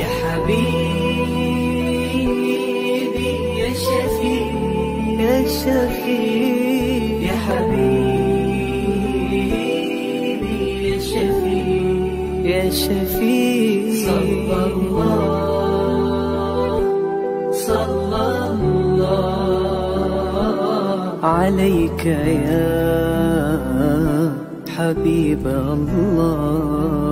يا حبيبي يا شفيع يا شفيع يا حبيبي يا شفيع يا شفيع صلى الله عليك يا حبيب الله.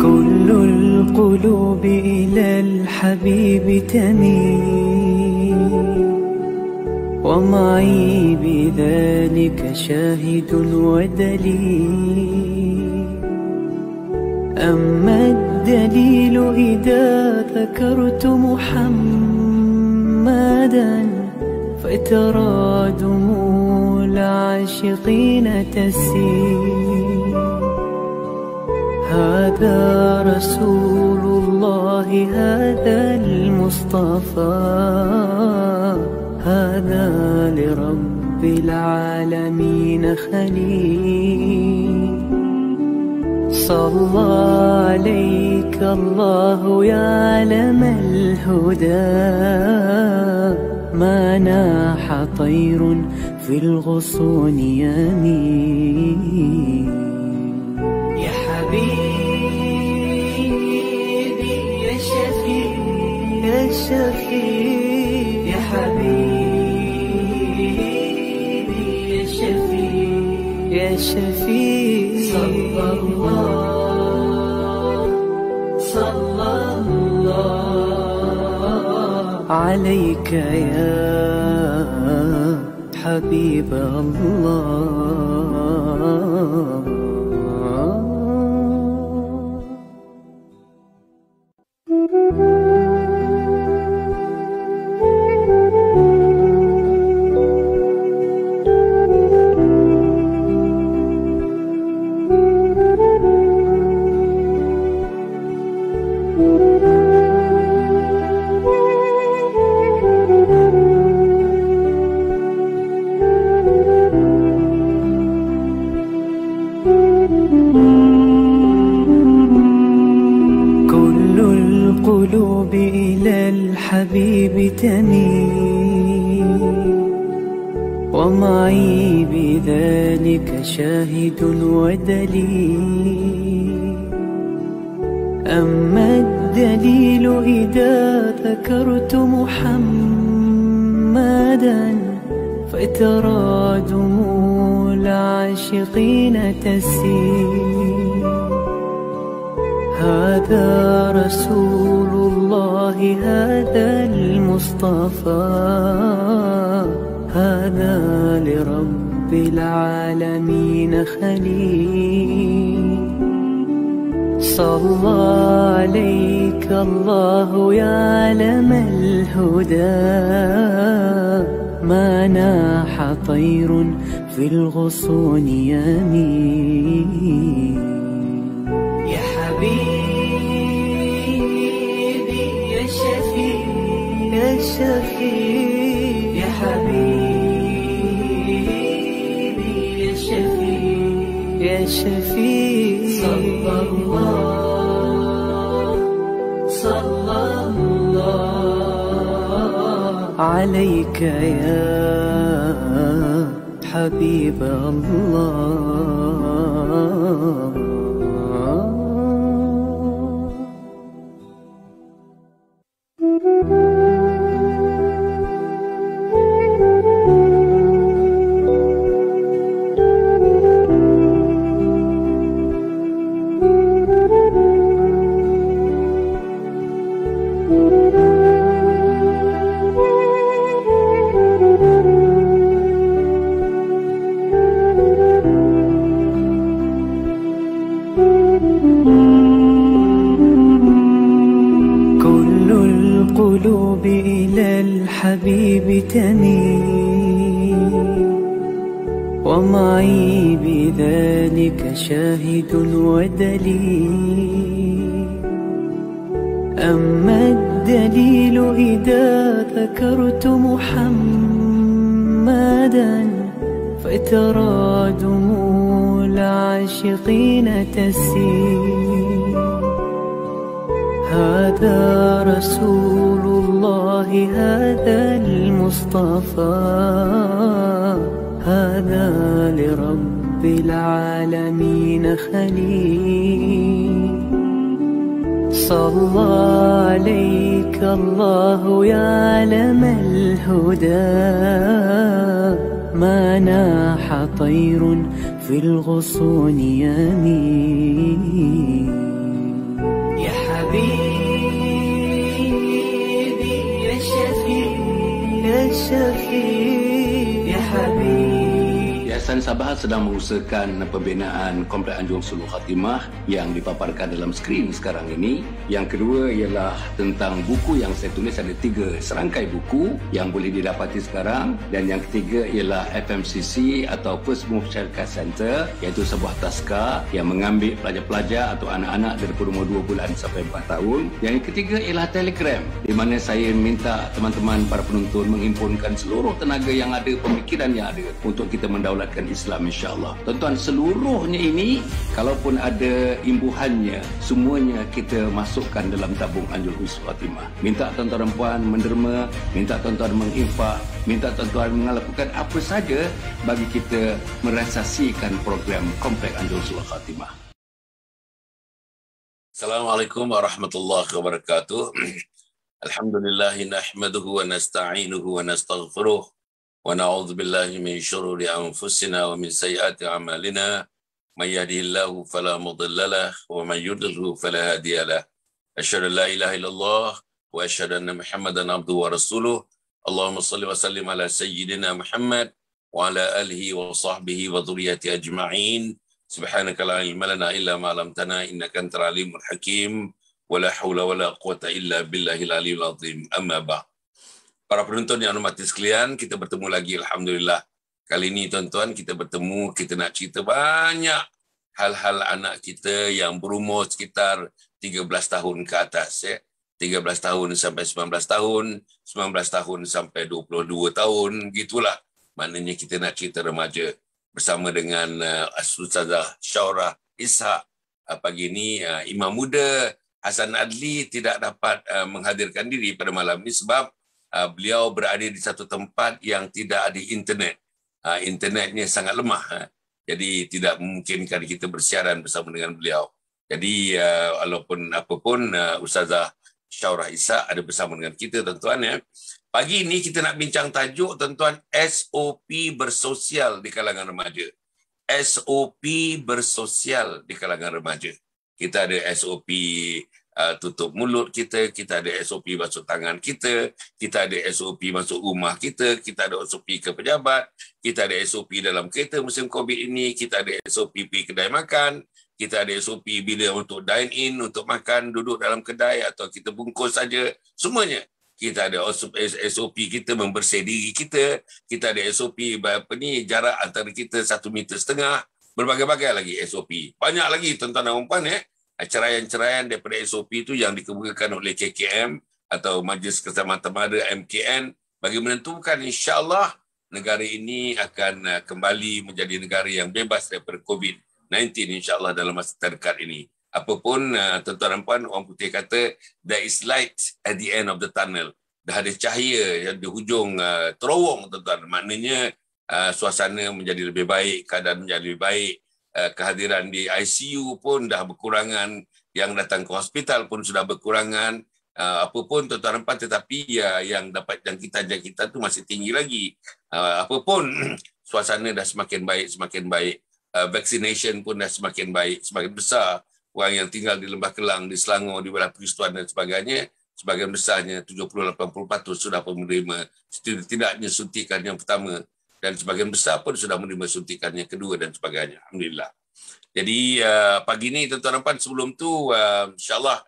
كل القلوب إلى الحبيب تميل، ومعي بذلك شاهد ودليل. أما الدليل إذا ذكرت محمدا فترى دموع العاشقين تسيل. هذا رسول الله هذا المصطفى، هذا لرب العالمين خليل. صلى عليك الله يا علم الهدى، ما ناح طير في الغصون يمين. يا حبيبي يا شفيع يا شفيع يا حبيبي يا شفيع يا شفيع صلى الله عليك يا حبيب الله. كل القلوب إلى الحبيب تميل، ومعي بذلك شاهد ودليل. أما الدليل إذا ذكرت محمدا فترى دموع العاشقين تسيل. هذا رسول الله هذا المصطفى، هذا لرب العالمين خليل. صلى عليك الله يا علم الهدى، ما ناح طير في الغصون يمين. يا حبيبي يا شفيع يا شفيع يا حبيبي يا شفيع يا شفيع صلى الله عليك يا حبيب الله. ومعي بذلك شاهد ودليل. أما الدليل إذا ذكرت محمدا فترى دموع العاشقين تسيل. هذا رسول الله، هذا المصطفى، هذا لرب العالمين خليل. صلى عليك الله يا علم الهدى، ما ناح طير في الغصون يمين. يا حبيبي يا شفيع يا شفيع يا حبيبي. Yayasan Sabah sedang mengusahakan pembinaan Komplek Anjung Sulul Khatimah yang dipaparkan dalam skrin sekarang ini. Yang kedua ialah tentang buku yang saya tulis, ada 3 serangkai buku yang boleh didapati sekarang. Dan yang ketiga ialah FMCC atau First Move Childcare Center, iaitu sebuah taska yang mengambil pelajar-pelajar atau anak-anak dari umur 2 bulan sampai 4 tahun. Yang ketiga ialah Telegram, di mana saya minta teman-teman para penonton menghimpunkan seluruh tenaga yang ada, pemikiran yang ada untuk kita mendaulatkan Islam, insya-Allah. Tuan-tuan, seluruhnya ini kalaupun ada imbuhannya, semuanya kita masukkan dalam tabung Anjung Sulul Khatimah. Minta tuan-tuan dan puan menderma, minta tuan-tuan menginfak, minta tuan-tuan melakukan apa saja bagi kita merealisasikan program Komplek Anjung Sulul Khatimah. Assalamualaikum warahmatullahi wabarakatuh. Alhamdulillah nahmaduhu wa nasta'inuhu wa nastaghfiruh. ونعوذ بالله من شرور أنفسنا ومن سيئات أعمالنا من يهده الله فلا مضل له ومن يضلل فلا هادي له أشهد أن لا إله إلا الله وأشهد أن محمدا عبده ورسوله اللهم صل وسلم على سيدنا محمد وعلى آله وصحبه وذريته أجمعين سبحانك لا علم لنا إلا ما علمتنا إنك أنت العليم الحكيم ولا حول ولا قوة إلا بالله العلي العظيم أما بعد. Para penonton yang hormati sekalian, kita bertemu lagi, Alhamdulillah. Kali ini, tuan-tuan, kita bertemu, kita nak cerita banyak hal-hal anak kita yang berumur sekitar 13 tahun ke atas. 13 tahun sampai 19 tahun, 19 tahun sampai 22 tahun, gitulah. Maknanya kita nak cerita remaja bersama dengan Ustazah Syaurah Ishak. Pagi ini, Imam Muda Hasan Adli tidak dapat menghadirkan diri pada malam ini sebab beliau berada di satu tempat yang tidak ada internet. Internetnya sangat lemah. Jadi tidak memungkinkan kita bersiaran bersama dengan beliau. Jadi walaupun apapun, Ustazah Syaurah Ishak ada bersama dengan kita, tuan-tuan. Pagi ini kita nak bincang tajuk, tuan-tuan, SOP bersosial di kalangan remaja. SOP bersosial di kalangan remaja. Kita ada SOP tutup mulut kita ada SOP basuh tangan kita ada SOP masuk rumah kita ada SOP ke pejabat, kita ada SOP dalam kereta musim COVID ini, kita ada SOP pergi kedai makan, kita ada SOP bila untuk dine in, untuk makan, duduk dalam kedai atau kita bungkus saja, semuanya. Kita ada SOP kita membersih diri kita ada SOP jarak antara kita 1,5 meter, berbagai-bagai lagi SOP. Banyak lagi, tuan-tuan dan puan, ceraian-ceraian daripada SOP itu yang dikemukakan oleh KKM atau Majlis Keselamatan Mara MKN bagi menentukan insya-Allah negara ini akan kembali menjadi negara yang bebas daripada COVID-19 insya-Allah dalam masa terdekat ini. Apapun, tuan-tuan dan puan, orang putih kata there is light at the end of the tunnel. Dah ada cahaya di hujung terowong, tuan-tuan. Maknanya suasana menjadi lebih baik, keadaan menjadi lebih baik. Kehadiran di ICU pun dah berkurangan, yang datang ke hospital pun sudah berkurangan, apapun, tuan-tuan dan puan, tetapi yang dapat jangkitan tu masih tinggi lagi. Apapun, suasana dah semakin baik, vaccination pun dah semakin baik, semakin besar. Orang yang tinggal di Lembah Kelang, di Selangor, di wilayah Peristuan dan sebagainya, sebagian besarnya 70-80% sudah menerima setidaknya suntikan yang pertama, dan sebagian besar pun sudah menerima suntikan yang kedua dan sebagainya. Alhamdulillah. Jadi pagi ni, tuan-tuan dan puan, sebelum tu insyaAllah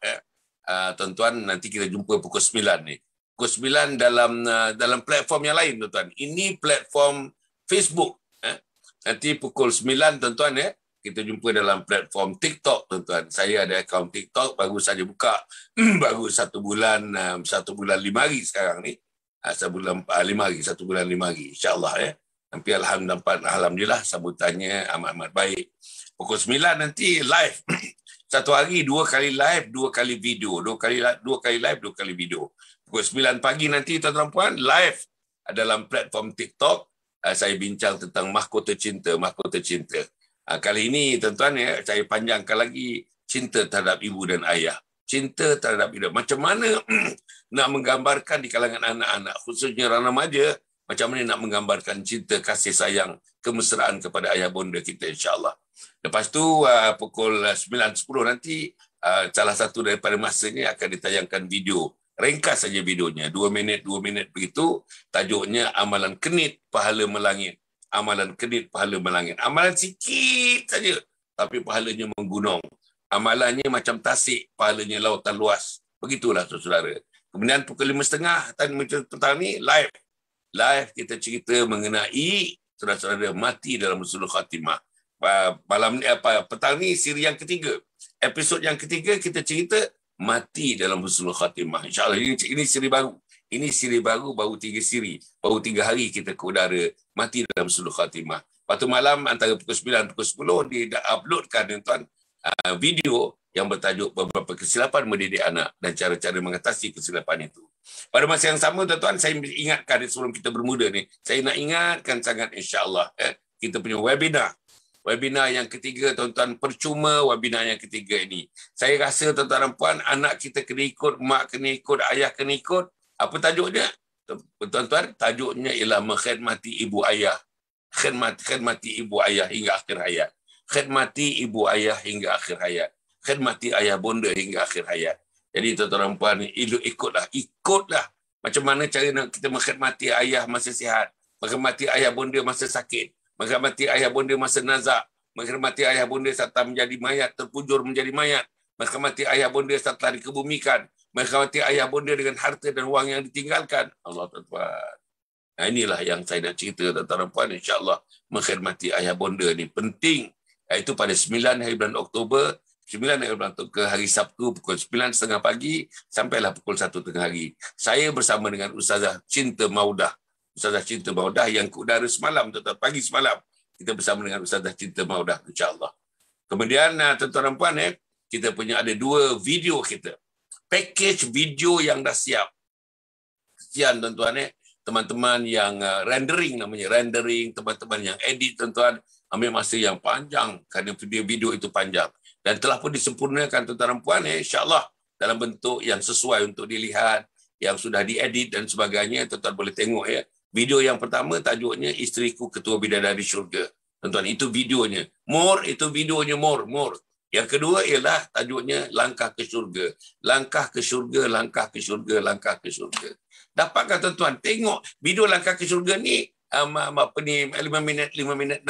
tuan-tuan nanti kita jumpa pukul 9 ni. Pukul 9 dalam platform yang lain, tuan-tuan. Ini platform Facebook. nanti pukul 9 tuan-tuan ya. Kita jumpa dalam platform TikTok tuan-tuan. Saya ada akaun TikTok baru saja buka. Baru 1 bulan 5 hari sekarang ni. 1 bulan 5 hari, 1 bulan 5 hari insya-Allah ya. Tapi alhamdulillah sambutannya amat baik. Pukul 9 nanti live. Satu hari 2 kali live, 2 kali video. 2 kali live, 2 kali video. Pukul 9 pagi nanti tuan-tuan puan live dalam platform TikTok. Saya bincang tentang mahkota cinta. Kali ini tuan-tuan ya, saya panjangkan lagi cinta terhadap ibu dan ayah. Cinta terhadap ibu. Macam mana nak menggambarkan di kalangan anak-anak, khususnya remaja, macam mana nak menggambarkan cinta, kasih sayang, kemesraan kepada ayah bonda kita insya-Allah. Lepas tu pukul 9.10 nanti salah satu daripada masanya akan ditayangkan video. Ringkas saja videonya, 2 minit begitu. Tajuknya Amalan Kenit Pahala Melangit. Amalan Kenit Pahala Melangit. Amalan sikit saja, tapi pahalanya menggunung. Amalannya macam tasik, pahalanya lautan luas. Begitulah saudara. Kemudian pukul 5.30 petang ni live kita cerita mengenai saudara-saudara mati dalam husnul khatimah. Malam ni petang ni siri yang ketiga. Episod yang ketiga kita cerita mati dalam husnul khatimah. Insya-Allah ini siri baru. Ini siri baru 3 siri. Baru 3 hari kita ke udara mati dalam husnul khatimah. Waktu malam antara pukul 9 pukul 10 dia dah uploadkan tuan video yang bertajuk beberapa kesilapan mendidik anak dan cara-cara mengatasi kesilapan itu. Pada masa yang sama tuan-tuan, saya ingatkan sebelum kita bermula ni, saya nak ingatkan sangat insya-Allah kita punya webinar yang ketiga tuan-tuan, percuma webinar yang ketiga ini. Saya rasa tuan-tuan dan puan, anak kita kena ikut, mak kena ikut, ayah kena ikut. Apa tajuknya? Tuan-tuan, tajuknya ialah mengkhidmati ibu ayah. Khidmati ibu ayah hingga akhir hayat. Khidmati ibu ayah hingga akhir hayat. Khidmati ayah bonda hingga akhir hayat. Jadi tuan-tuan dan puan, ikutlah. Macam mana cara nak kita mengkhidmati ayah masa sihat, mengkhidmati ayah bonda masa sakit, mengkhidmati ayah bonda masa nazak, mengkhidmati ayah bonda saat menjadi mayat, terpujur menjadi mayat, mengkhidmati ayah bonda saat telah dikebumikan, mengkhidmati ayah bonda dengan harta dan wang yang ditinggalkan. Allah tuan-tuan. Nah, inilah yang saya nak cerita tuan-tuan dan puan, insya-Allah mengkhidmati ayah bonda ni penting. Iaitu pada 9 hari bulan Oktober, 9 hari bulan Oktober ke hari Sabtu pukul 9.30 pagi sampailah pukul 1 tengah hari. Saya bersama dengan Ustazah Cinta Maudah. Ustazah Cinta Maudah yang ke udara semalam, pagi semalam. Kita bersama dengan Ustazah Cinta Maudah, insya-Allah. Kemudian tuan-tuan dan puan kita punya ada 2 video kita. Package video yang dah siap. Kesian tuan-tuan teman-teman yang rendering namanya, teman-teman yang edit tuan-tuan, ambil masa yang panjang kerana video itu panjang. Dan telah pun disempurnakan tuan-tuan dan puan insya-Allah dalam bentuk yang sesuai untuk dilihat, yang sudah diedit dan sebagainya. Tuan-tuan boleh tengok Video yang pertama tajuknya Isteriku Ketua Bidadari Syurga. Tuan-tuan, itu videonya. Itu videonya more. Yang kedua ialah tajuknya Langkah ke Syurga. Langkah ke Syurga, langkah ke Syurga, langkah ke Syurga. Dapatkah tuan-tuan tengok video Langkah ke Syurga ni 5 minit, 6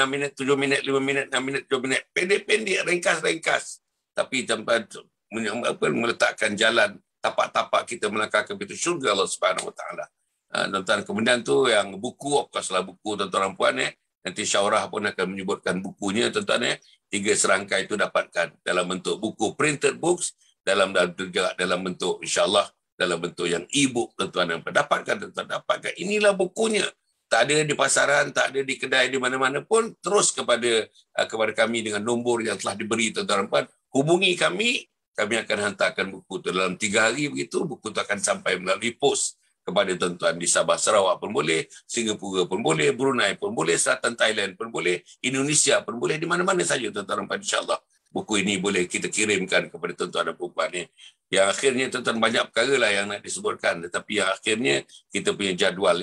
minit, 7 minit, 5 minit, 6 minit, 7 minit. Pendek-pendek, ringkas. Tapi tempat meletakkan jalan, tapak-tapak kita melangkah ke pintu syurga Allah Subhanahu Wa Taala. Tuan-tuan, kemudian tu yang buku, apakah buku tuan-tuan dan puan nanti Syaurah pun akan menyebutkan bukunya tuan-tuan 3 serangkai itu dapatkan dalam bentuk buku printed books, dalam bentuk insya-Allah dalam bentuk yang e-book tuan-tuan. Dapatkan. Inilah bukunya. Tak ada di pasaran, tak ada di kedai di mana-mana pun, terus kepada kami dengan nombor yang telah diberi tuan-tuan dan puan. Hubungi kami akan hantarkan buku itu dalam 3 hari begitu. Buku itu akan sampai melalui pos kepada tuan-tuan di Sabah Sarawak pun boleh, Singapura pun boleh, Brunei pun boleh, Selatan Thailand pun boleh, Indonesia pun boleh, di mana-mana saja tuan-tuan dan puan, insya-Allah. Buku ini boleh kita kirimkan kepada tuan-tuan dan puan ni. Yang akhirnya tuan-tuan banyak perkara lah yang nak disebutkan, tetapi yang akhirnya kita punya jadual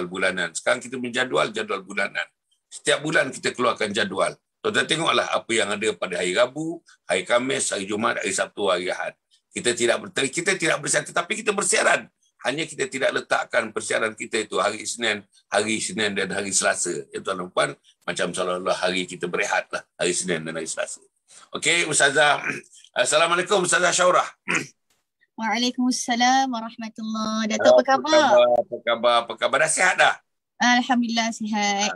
bulanan. Sekarang kita punya jadual bulanan. Setiap bulan kita keluarkan jadual. Tuan-tuan tengoklah apa yang ada pada hari Rabu, hari Khamis, hari Jumaat, hari Sabtu, hari Ahad. Kita tidak bersiaran, tetapi kita bersiaran. Hanya kita tidak letakkan persiaran kita itu hari Isnin dan hari Selasa. Ya tuan dan puan, macam seolah-olah hari kita berehat lah, hari Isnin dan hari Selasa. Okey, Ustazah. Assalamualaikum, Ustazah Syaurah. Waalaikumsalam warahmatullahi wabarakatuh. Datuk, apa khabar? Apa khabar? Dah sihat dah? Alhamdulillah sihat.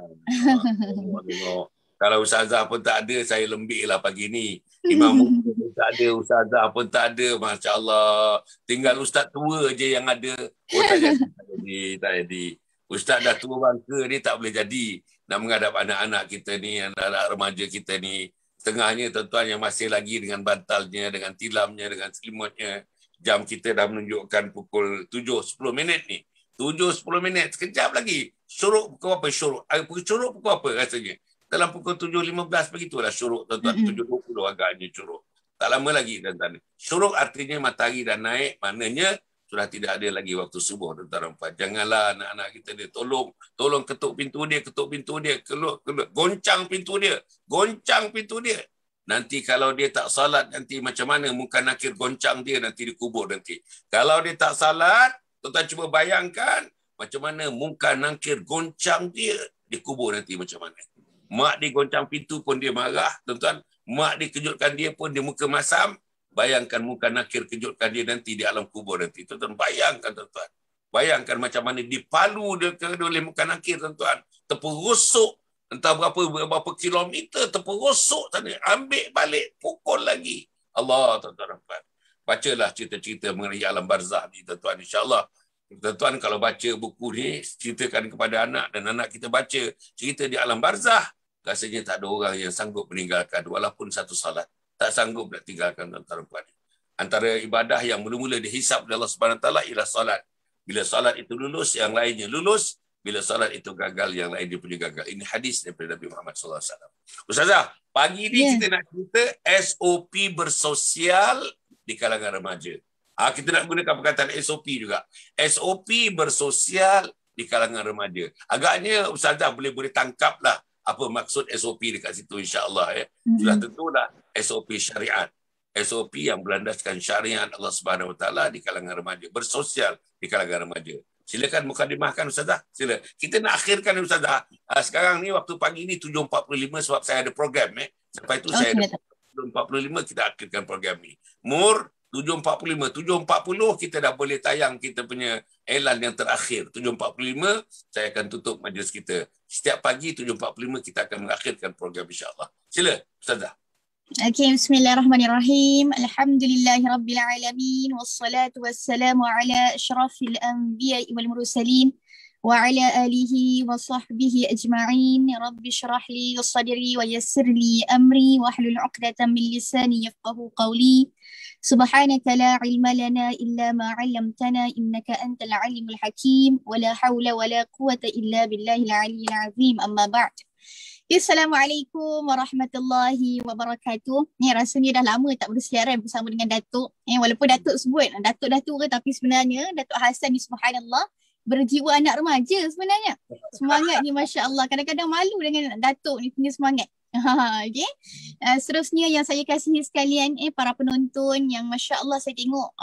Kalau ustazah pun tak ada, saya lembik lah pagi ni. Imam Muqmin pun tak ada, ustazah pun tak ada. Masya Allah. Tinggal ustaz tua je yang ada. Oh tak jadi, tak jadi, tak jadi. Ustaz dah tua bangka ni tak boleh jadi. Nak menghadap anak-anak kita ni, anak-anak remaja kita ni. Setengahnya tuan-tuan yang masih lagi dengan bantalnya, dengan tilamnya, dengan selimutnya. Jam kita dah menunjukkan pukul 7.10 minit ni. 7.10 minit, sekejap lagi. Syuruk pukul apa syuruk? Syuruk pukul apa rasanya? Dalam pukul 7.15 begitulah syuruk, tuan-tuan. 7.20 agaknya syuruk. Tak lama lagi, tuan-tuan. Syuruk artinya matahari dah naik, maknanya sudah tidak ada lagi waktu subuh, tuan-tuan. Janganlah anak-anak kita dia tolong ketuk pintu dia, goncang pintu dia. Nanti kalau dia tak salat, nanti macam mana muka nakir goncang dia, nanti dikubur nanti. Kalau dia tak salat, tuan-tuan cuba bayangkan macam mana muka nakir goncang dia, dikubur nanti macam mana. Mak dia goncang pintu pun dia marah, tuan-tuan. Mak dia kejutkan dia pun dia muka masam. Bayangkan muka nakir kejutkan dia nanti di alam kubur nanti. Tuan-tuan bayangkan, tuan-tuan. Bayangkan macam mana dipalu dia oleh muka nakir, tuan-tuan. Terperosok entah berapa kilometer, terperosok sana. Ambil balik, pukul lagi. Allah, tuan-tuan. Bacalah cerita-cerita mengenai alam barzah ni, tuan-tuan. InsyaAllah. Tuan-tuan kalau baca buku ni, ceritakan kepada anak dan anak kita baca cerita di alam barzah, rasanya tak ada orang yang sanggup meninggalkan walaupun satu salat. Tak sanggup nak tinggalkan, tuan-tuan. Antara ibadah yang mula-mula dihisap oleh Allah Subhanahu Wa Taala ialah salat. Bila salat itu lulus, yang lainnya lulus. Bila salat itu gagal, yang lain dia punya gagal. Ini hadis daripada Nabi Muhammad SAW. Ustazah, pagi ni kita nak cerita SOP bersosial di kalangan remaja. Kita nak gunakan perkataan SOP juga. SOP bersosial di kalangan remaja. Agaknya Ustazah boleh tangkaplah apa maksud SOP dekat situ, insya-Allah ya. Sudah tentulah SOP syariat. SOP yang berlandaskan syariat Allah Subhanahu Wa Taala di kalangan remaja, bersosial di kalangan remaja. Silakan mukadimahkan Ustazah. Sila. Kita nak akhirkan Ustazah. Sekarang ni waktu pagi ni 7.45 sebab saya ada program Sampai itu saya ada 7.45 kita akhirkan program ni. 7.45, 7.40 kita dah boleh tayang kita punya elan yang terakhir. 7.45 saya akan tutup majlis kita. Setiap pagi 7.45 kita akan mengakhirkan program insya-Allah. Sila Ustazah. Okay, bismillahirrahmanirrahim. Alhamdulillahirabbil alamin wassalatu wassalamu ala asyrafil anbiya'i wal mursalin wa ala alihi wa sahbihi ajma'in. Rabbi shrah li sadri wa yassir li amri wahlul 'uqdatam min lisani yafqahu qawli. Subhanaka la ilma lana illa ma 'allamtana innaka antal alimul hakim wa la hawla wa la quwwata illa billahil aliyyil azim. Amma ba'd. Assalamualaikum warahmatullahi wabarakatuh. Ni rasanya dah lama tak bersiaran bersama dengan Datuk. Walaupun Datuk sebut Datuk dah tua, tapi sebenarnya Datuk Hassan ni subhanallah berjiwa anak remaja sebenarnya. Semangat ni masya-Allah. Kadang-kadang malu dengan Datuk ni punya semangat. Okay. Seterusnya yang saya kasihi sekalian para penonton yang masya-Allah saya tengok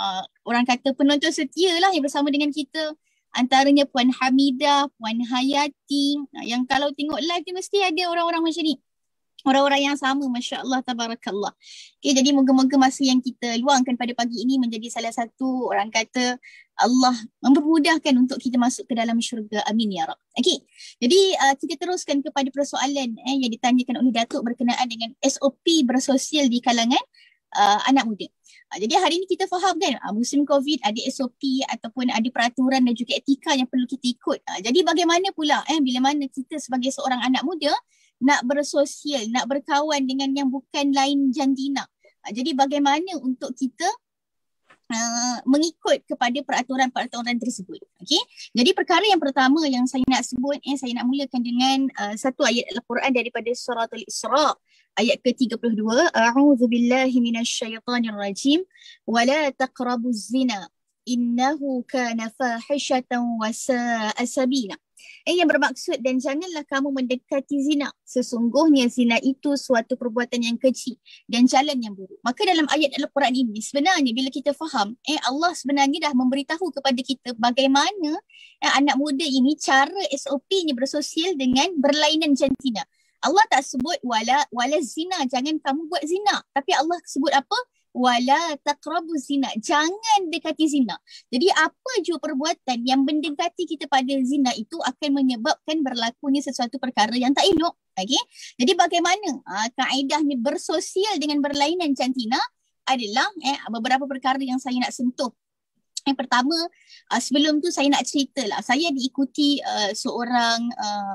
orang kata penonton setia lah yang bersama dengan kita. Antaranya Puan Hamidah, Puan Hayati, yang kalau tengok live ni mesti ada orang-orang macam ni. Orang-orang yang sama, masya-Allah, tabarakallah. Okay, jadi moga-moga masa yang kita luangkan pada pagi ini menjadi salah satu orang kata Allah mempermudahkan untuk kita masuk ke dalam syurga. Amin ya Rab. Okay, jadi kita teruskan kepada persoalan yang ditanyakan oleh Datuk berkenaan dengan SOP bersosial di kalangan anak muda. Jadi hari ini kita faham kan musim COVID ada SOP ataupun ada peraturan dan juga etika yang perlu kita ikut. Jadi bagaimana pula bila mana kita sebagai seorang anak muda nak bersosial, nak berkawan dengan yang bukan lain jantina. Jadi bagaimana untuk kita mengikut kepada peraturan-peraturan tersebut. Okey. Jadi perkara yang pertama yang saya nak sebut, saya nak mulakan dengan satu ayat Al-Quran daripada surah Al-Isra ayat ke-32. A'udzubillahi minasyaitonirrajim. Wala taqrabuz zina innahu kana fahishatan wa sa'a sabila. Yang bermaksud dan janganlah kamu mendekati zina. Sesungguhnya zina itu suatu perbuatan yang kecil dan jalan yang buruk. Maka dalam ayat Al-Quran ini sebenarnya bila kita faham Allah sebenarnya dah memberitahu kepada kita bagaimana anak muda ini cara SOP-nya bersosial dengan berlainan jantina. Allah tak sebut wala zina, jangan kamu buat zina. Tapi Allah sebut apa? wala taqrabu zina. Jangan dekati zina. Jadi apa jua perbuatan yang mendekati kita pada zina itu akan menyebabkan berlakunya sesuatu perkara yang tak elok. Okey. Jadi bagaimana kaedahnya bersosial dengan berlainan jantina adalah beberapa perkara yang saya nak sentuh. Yang pertama, sebelum tu saya nak cerita lah. Saya diikuti seorang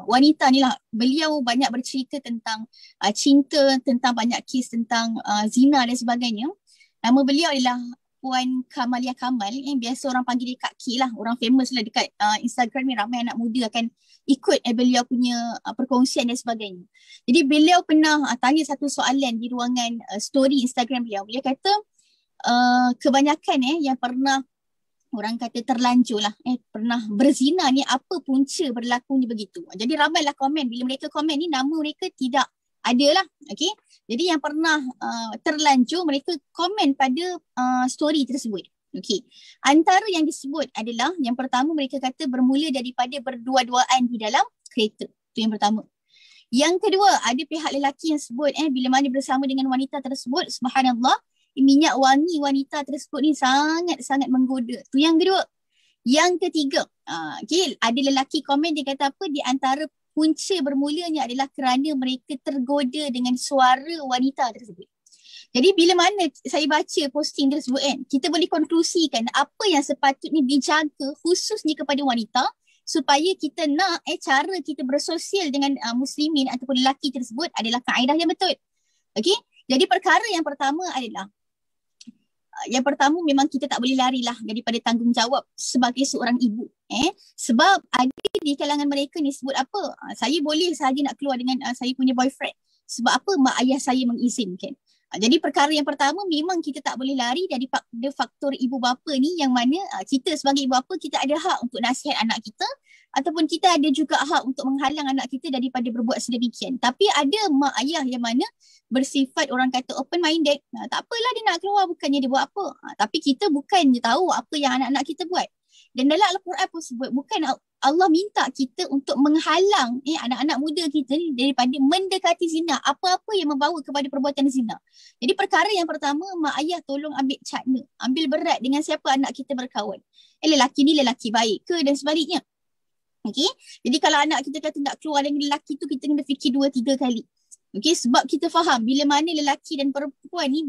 wanita ni lah. Beliau banyak bercerita tentang cinta, tentang banyak kes tentang zina dan sebagainya. Nama beliau adalah Puan Kamalia Kamal. Biasa orang panggil dia Kak K lah. Orang famous lah dekat Instagram ni. Ramai anak muda akan ikut beliau punya perkongsian dan sebagainya. Jadi beliau pernah tanya satu soalan di ruangan story Instagram beliau. Beliau kata kebanyakan yang pernah orang kata terlanjur lah, pernah berzina ni apa punca berlakunya begitu. Jadi ramailah komen, bila mereka komen ni nama mereka tidak ada lah. Okay? Jadi yang pernah terlanjur mereka komen pada story tersebut. Okay. Antara yang disebut adalah yang pertama mereka kata bermula daripada berdua-duaan di dalam kereta. Itu yang pertama. Yang kedua, ada pihak lelaki yang sebut bila mana bersama dengan wanita tersebut, subhanallah, minyak wangi wanita tersebut ni sangat-sangat menggoda. Tu yang kedua. Yang ketiga, okay, ada lelaki komen dia kata apa, di antara punca bermulanya adalah kerana mereka tergoda dengan suara wanita tersebut. Jadi bila mana saya baca posting tersebut kita boleh konklusikan apa yang sepatutnya dijaga khususnya kepada wanita supaya kita nak cara kita bersosial dengan muslimin ataupun lelaki tersebut adalah kaedah yang betul. Okey? Jadi perkara yang pertama adalah memang kita tak boleh larilah daripada tanggungjawab sebagai seorang ibu. Sebab ada di kalangan mereka ni sebut apa, saya boleh sahaja nak keluar dengan saya punya boyfriend. Sebab apa? Mak ayah saya mengizinkan. Jadi perkara yang pertama memang kita tak boleh lari daripada faktor ibu bapa ni, yang mana kita sebagai ibu bapa kita ada hak untuk nasihat anak kita ataupun kita ada juga hak untuk menghalang anak kita daripada berbuat sedemikian. Tapi ada mak ayah yang mana bersifat orang kata open minded. Tak apalah dia nak keluar, bukannya dia buat apa. Tapi kita bukannya tahu apa yang anak-anak kita buat. Dan dalam Al-Quran pun sebut bukan Allah minta kita untuk menghalang anak-anak muda kita ni daripada mendekati zina, apa-apa yang membawa kepada perbuatan zina. Jadi perkara yang pertama, mak ayah tolong ambil cakna, ambil berat dengan siapa anak kita berkawan. Lelaki ni lelaki baik ke dan sebaliknya. Okey. Jadi kalau anak kita kata nak keluar dengan lelaki tu, kita kena fikir 2-3 kali. Okey, sebab kita faham bila mana lelaki dan perempuan ni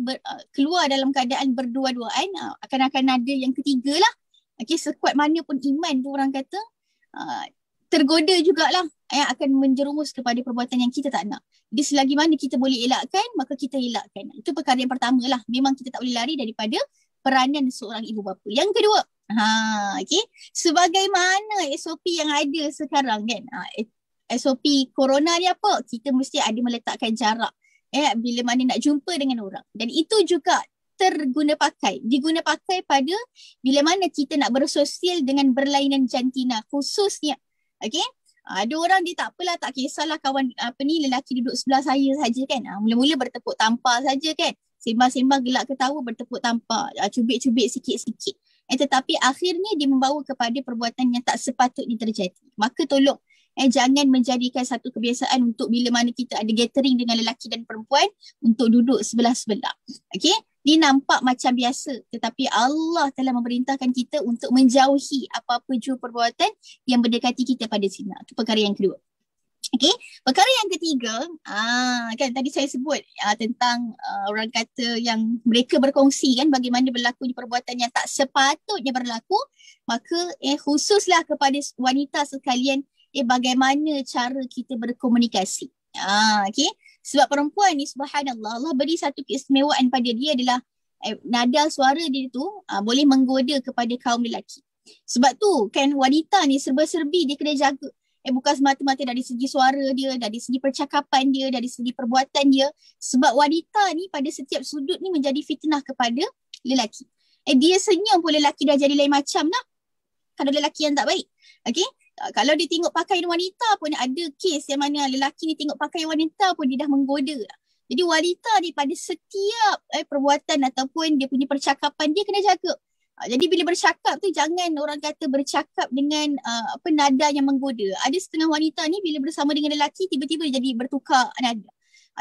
keluar dalam keadaan berdua-duaan, akan ada yang ketiga lah. Okey, sekuat mana pun iman tu orang kata tergoda jugalah yang akan menjerumus kepada perbuatan yang kita tak nak. Jadi selagi mana kita boleh elakkan, maka kita elakkan. Itu perkara yang pertama lah. Memang kita tak boleh lari daripada peranan seorang ibu bapa. Yang kedua, okey, sebagaimana SOP yang ada sekarang kan, SOP corona ni apa? Kita mesti ada meletakkan jarak bila mana nak jumpa dengan orang. Dan itu juga diguna pakai pada bila mana kita nak bersosial dengan berlainan jantina khususnya. Okey, ada orang dia tak apalah, tak kisahlah kawan lelaki duduk sebelah saya saja kan. Mula-mula bertepuk tampar saja kan, sembang-sembang gelak ketawa, bertepuk tampar, cubit-cubit sikit-sikit. Tetapi akhirnya dia membawa kepada perbuatan yang tak sepatutnya terjadi. Maka tolong jangan menjadikan satu kebiasaan untuk bila mana kita ada gathering dengan lelaki dan perempuan untuk duduk sebelah-sebelah. Okey, ini nampak macam biasa, tetapi Allah telah memerintahkan kita untuk menjauhi apa-apa jua perbuatan yang mendekati kita pada zina. Itu perkara yang kedua. Okey, perkara yang ketiga, kan tadi saya sebut tentang orang kata yang mereka berkongsi kan bagaimana berlakunya perbuatan yang tak sepatutnya berlaku. Maka khususlah kepada wanita sekalian, bagaimana cara kita berkomunikasi. Okey, sebab perempuan ni subhanallah, Allah beri satu keistimewaan pada dia adalah nada suara dia tu boleh menggoda kepada kaum lelaki. Sebab tu kan wanita ni serba-serbi dia kena jaga. Bukan semata-mata dari segi suara dia, dari segi percakapan dia, dari segi perbuatan dia. Sebab wanita ni pada setiap sudut ni menjadi fitnah kepada lelaki. Dia senyum pun lelaki dah jadi lain macam lah kalau lelaki yang tak baik. Okey, kalau dia tengok pakaian wanita pun ada kes yang mana lelaki ni tengok pakaian wanita pun dia dah menggoda lah. Jadi wanita ni pada setiap perbuatan ataupun dia punya percakapan dia kena jaga. Jadi bila bercakap tu jangan orang kata bercakap dengan nada yang menggoda. Ada setengah wanita ni bila bersama dengan lelaki tiba-tiba jadi bertukar nada.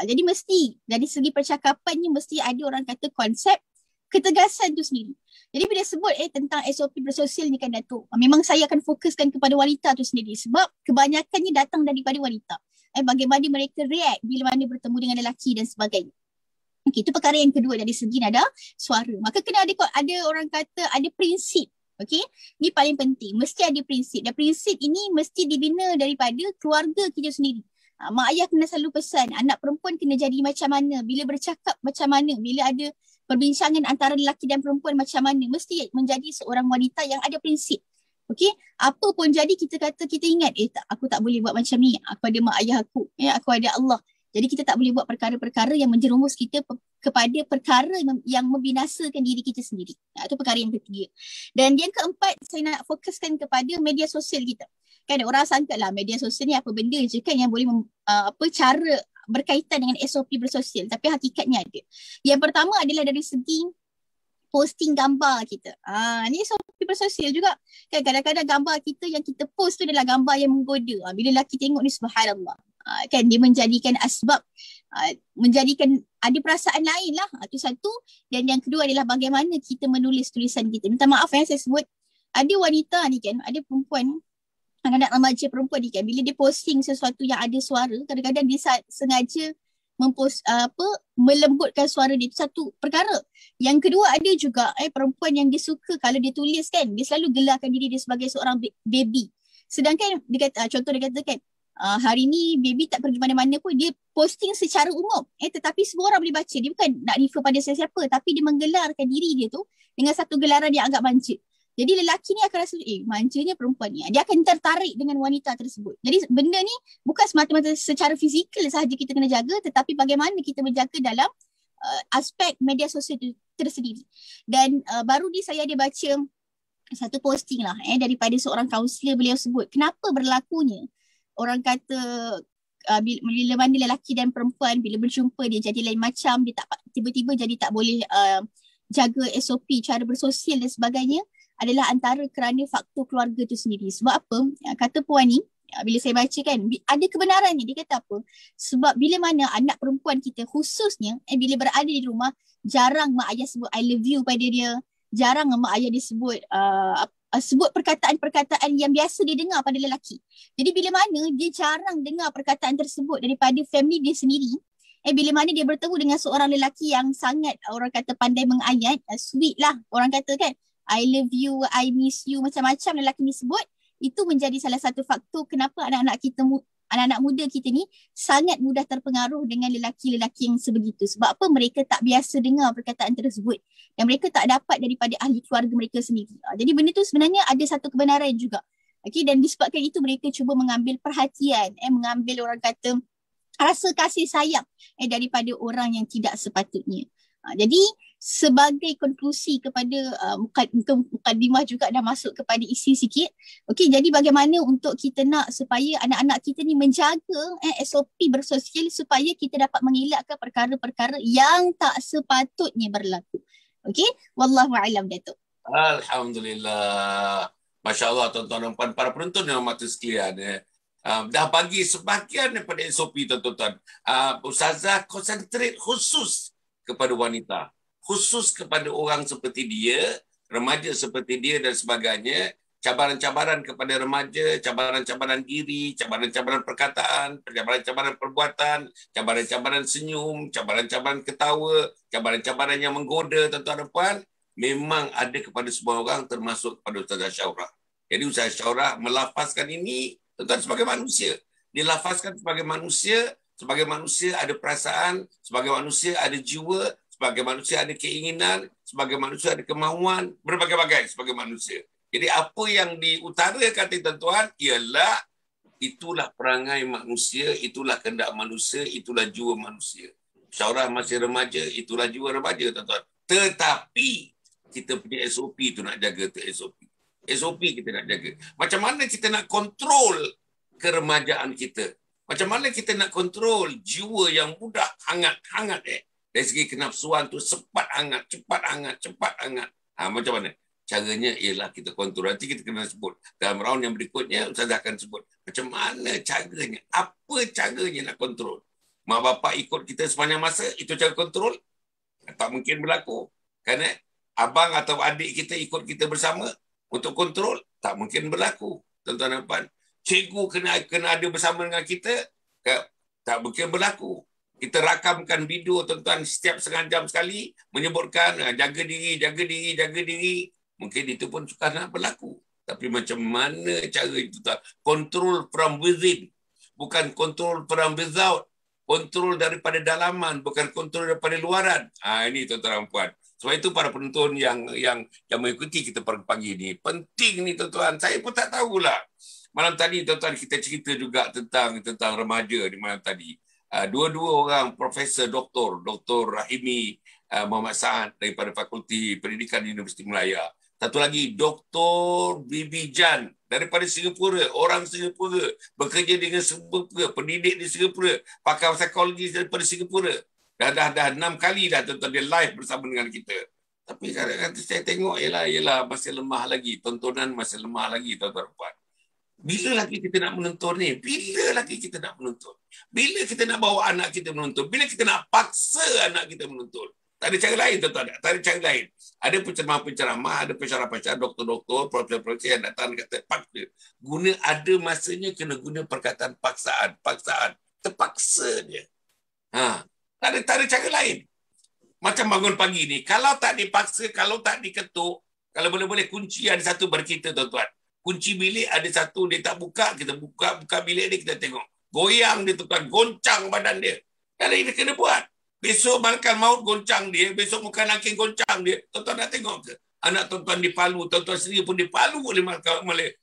Jadi mesti dari segi percakapan ni mesti ada orang kata konsep ketegasan tu sendiri. Jadi bila sebut tentang SOP bersosial ni kan Datuk, memang saya akan fokuskan kepada wanita tu sendiri sebab kebanyakannya datang daripada wanita. Bagaimana mereka react bila mana bertemu dengan lelaki dan sebagainya. Okay, itu perkara yang kedua dari segi nada suara. Maka kena ada orang kata ada prinsip. Okey, ni paling penting. Mesti ada prinsip. Dan prinsip ini mesti dibina daripada keluarga kita sendiri. Mak ayah kena selalu pesan, anak perempuan kena jadi macam mana, bila bercakap macam mana, bila ada perbincangan antara lelaki dan perempuan macam mana. Mesti menjadi seorang wanita yang ada prinsip. Okey, apa pun jadi kita kata, kita ingat, aku tak boleh buat macam ni. Aku ada mak ayah aku, aku ada Allah. Jadi kita tak boleh buat perkara-perkara yang menjerumus kita kepada perkara yang membinasakan diri kita sendiri. Itu perkara yang ketiga. Dan yang keempat, saya nak fokuskan kepada media sosial kita. Kan orang sangka lah media sosial ni apa benda je kan yang boleh cara berkaitan dengan SOP bersosial. Tapi hakikatnya ada. Yang pertama adalah dari segi posting gambar kita. Ni SOP bersosial juga. Kan kadang-kadang gambar kita yang kita post tu adalah gambar yang menggoda. Bila lelaki tengok ni subhanallah. Kan dia menjadikan asbab, menjadikan ada perasaan lain lah. Itu satu. Dan yang kedua adalah bagaimana kita menulis tulisan kita. Minta maaf saya sebut, ada wanita ni kan, ada perempuan, anak-anak remaja perempuan ni kan, bila dia posting sesuatu yang ada suara, kadang-kadang dia sengaja melembutkan suara dia. Itu satu perkara. Yang kedua ada juga perempuan yang dia suka kalau dia tulis kan, dia selalu gelarkan diri dia sebagai seorang baby. Sedangkan dia kata, contoh dia kata kan, hari ni baby tak pergi mana-mana pun, dia posting secara umum. Tetapi semua orang boleh baca. Dia bukan nak refer pada sesiapa, tapi dia menggelarkan diri dia tu dengan satu gelaran yang agak manja. Jadi lelaki ni akan rasa, manjanya perempuan ni. Dia akan tertarik dengan wanita tersebut. Jadi benda ni bukan semata-mata secara fizikal sahaja kita kena jaga, tetapi bagaimana kita menjaga dalam aspek media sosial tersendiri. Dan baru ni saya ada baca satu posting lah daripada seorang kaunselor. Beliau sebut, kenapa berlakunya orang kata bila mana lelaki dan perempuan bila berjumpa dia jadi lain macam, dia tak tiba-tiba jadi tak boleh jaga SOP cara bersosial dan sebagainya, adalah antara kerana faktor keluarga tu sendiri. Sebab apa? Kata puan ni, bila saya baca kan, ada kebenarannya. Dia kata apa? Sebab bila mana anak perempuan kita khususnya bila berada di rumah, jarang mak ayah sebut I love you pada dia, jarang mak ayah disebut sebut perkataan-perkataan yang biasa dia dengar pada lelaki. Jadi bila mana dia jarang dengar perkataan tersebut daripada family dia sendiri, bila mana dia bertemu dengan seorang lelaki yang sangat orang kata pandai mengayat, sweet lah orang kata kan, I love you, I miss you, macam-macam lelaki ni sebut, itu menjadi salah satu faktor kenapa anak-anak muda kita ni sangat mudah terpengaruh dengan lelaki-lelaki yang sebegitu. Sebab apa? Mereka tak biasa dengar perkataan tersebut dan mereka tak dapat daripada ahli keluarga mereka sendiri. Jadi benda tu sebenarnya ada satu kebenaran juga. Okay, dan disebabkan itu mereka cuba mengambil perhatian, mengambil orang kata rasa kasih sayang daripada orang yang tidak sepatutnya. Jadi sebagai konklusi kepada mukadimah juga dah masuk kepada isi sikit. Okey, jadi bagaimana untuk kita nak supaya anak-anak kita ni menjaga SOP bersosial supaya kita dapat mengelakkan perkara-perkara yang tak sepatutnya berlaku. Okey, wallahu a'lam Datuk. Alhamdulillah. Masya-Allah tuan-tuan dan puan para penonton yang hormat sekalian. Dah bagi sebahagian daripada SOP tuan-tuan. Ustazah konsentrate khusus kepada wanita, khusus kepada orang seperti dia, remaja seperti dia dan sebagainya, cabaran-cabaran kepada remaja, cabaran-cabaran diri, cabaran-cabaran perkataan, cabaran-cabaran perbuatan, cabaran-cabaran senyum, cabaran-cabaran ketawa, cabaran-cabaran yang menggoda tuan-tuan dan puan, memang ada kepada semua orang termasuk kepada Ustazah Syaurah. Jadi Ustazah Syaurah melafazkan ini tuan-tuan sebagai manusia. Dilafazkan sebagai manusia ada perasaan, sebagai manusia ada jiwa, sebagai manusia ada keinginan, sebagai manusia ada kemahuan, berbagai-bagai sebagai manusia. Jadi apa yang diutarakan tuan-tuan ialah itulah perangai manusia, itulah kehendak manusia, itulah jiwa manusia. Syaurah masih remaja, itulah jiwa remaja tuan-tuan. Tetapi kita punya SOP tu nak jaga tu SOP. SOP kita nak jaga. Macam mana kita nak kontrol keremajaan kita? Macam mana kita nak kontrol jiwa yang mudah hangat-hangat dari segi kenafsuan tu cepat hangat. Macam mana? Caranya ialah kita kontrol. Nanti kita kena sebut. Dalam round yang berikutnya, Ustazah akan sebut. Macam mana caranya? Apa caranya nak kontrol? Mak bapak ikut kita sepanjang masa, itu cara kontrol? Tak mungkin berlaku. Kerana abang atau adik kita ikut kita bersama untuk kontrol, tak mungkin berlaku. Tuan-tuan dan puan, cikgu kena ada bersama dengan kita, tak mungkin berlaku. Kita rakamkan video tuan-tuan setiap setengah jam sekali menyebutkan jaga diri, jaga diri, jaga diri. Mungkin itu pun suka nak berlaku. Tapi macam mana cara itu tak? Control from within. Bukan control from without. Kontrol daripada dalaman, bukan kontrol daripada luaran. Ini tuan-tuan dan puan. Sebab itu para penonton yang mengikuti kita pagi ni, penting ni tuan-tuan. Saya pun tak tahulah. Malam tadi tuan-tuan kita cerita juga tentang remaja di malam tadi. Dua-dua orang Profesor Dr. Rahimi Muhammad Saad daripada Fakulti Pendidikan Universiti Melaya. Satu lagi Dr. Bibi Jan daripada Singapura, orang Singapura, bekerja dengan Singapura, pendidik di Singapura, pakar psikologi daripada Singapura. Dah 6 kali dah tuan-tuan dia live bersama dengan kita. Tapi kadang-kadang saya tengok ialah masih lemah lagi, tontonan masih lemah lagi tuan-tuan dan puan. Bila lagi kita nak menonton ni? Bila lagi kita nak menonton? Bila kita nak bawa anak kita menonton? Bila kita nak paksa anak kita menonton? Tak ada cara lain, tuan-tuan. Tak ada cara lain. Ada penceramah-penceramah, ada pensyarah-pensyarah, doktor-doktor, profesor-profesor yang datang kata paksa. Ada masanya kena guna perkataan paksaan. Terpaksa dia. Tak ada cara lain. Macam bangun pagi ni. Kalau tak dipaksa, kalau tak diketuk, kalau boleh-boleh kunci ada satu bar kita, tuan-tuan. Kunci bilik ada satu, dia tak buka, kita buka bilik dia, kita tengok. Goyang dia tuan, goncang badan dia. Dan ini kena buat. Besok malaikat maut goncang dia, besok muka nakil goncang dia. Tuan-tuan nak tengok ke? Anak tuan-tuan dipalu, tuan-tuan sendiri pun dipalu oleh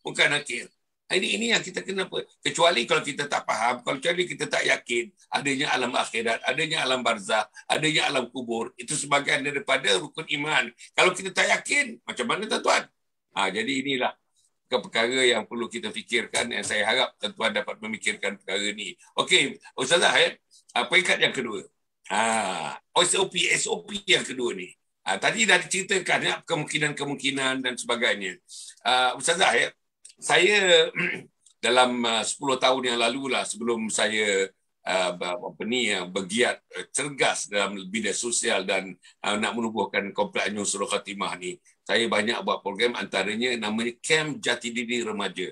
muka nakil. Ini yang kita kena apa? Kecuali kalau kita tak faham, kecuali kita tak yakin adanya alam akhirat, adanya alam barzah, adanya alam kubur. Itu sebahagian daripada rukun iman. Kalau kita tak yakin, macam mana tuan-tuan? Jadi inilah perkara yang perlu kita fikirkan, yang saya harap tuan-tuan dapat memikirkan perkara ni. Okey, Ustazah, peringkat yang kedua. SOP yang kedua ni. Tadi dah diceritakan kemungkinan-kemungkinan dan sebagainya. Ustazah, saya dalam 10 tahun yang lalu lah, sebelum saya bergiat cergas dalam bidang sosial dan nak menubuhkan Kompleks Anyur Surah Khatimah ni, saya banyak buat program, antaranya namanya Kem Jati Diri Remaja.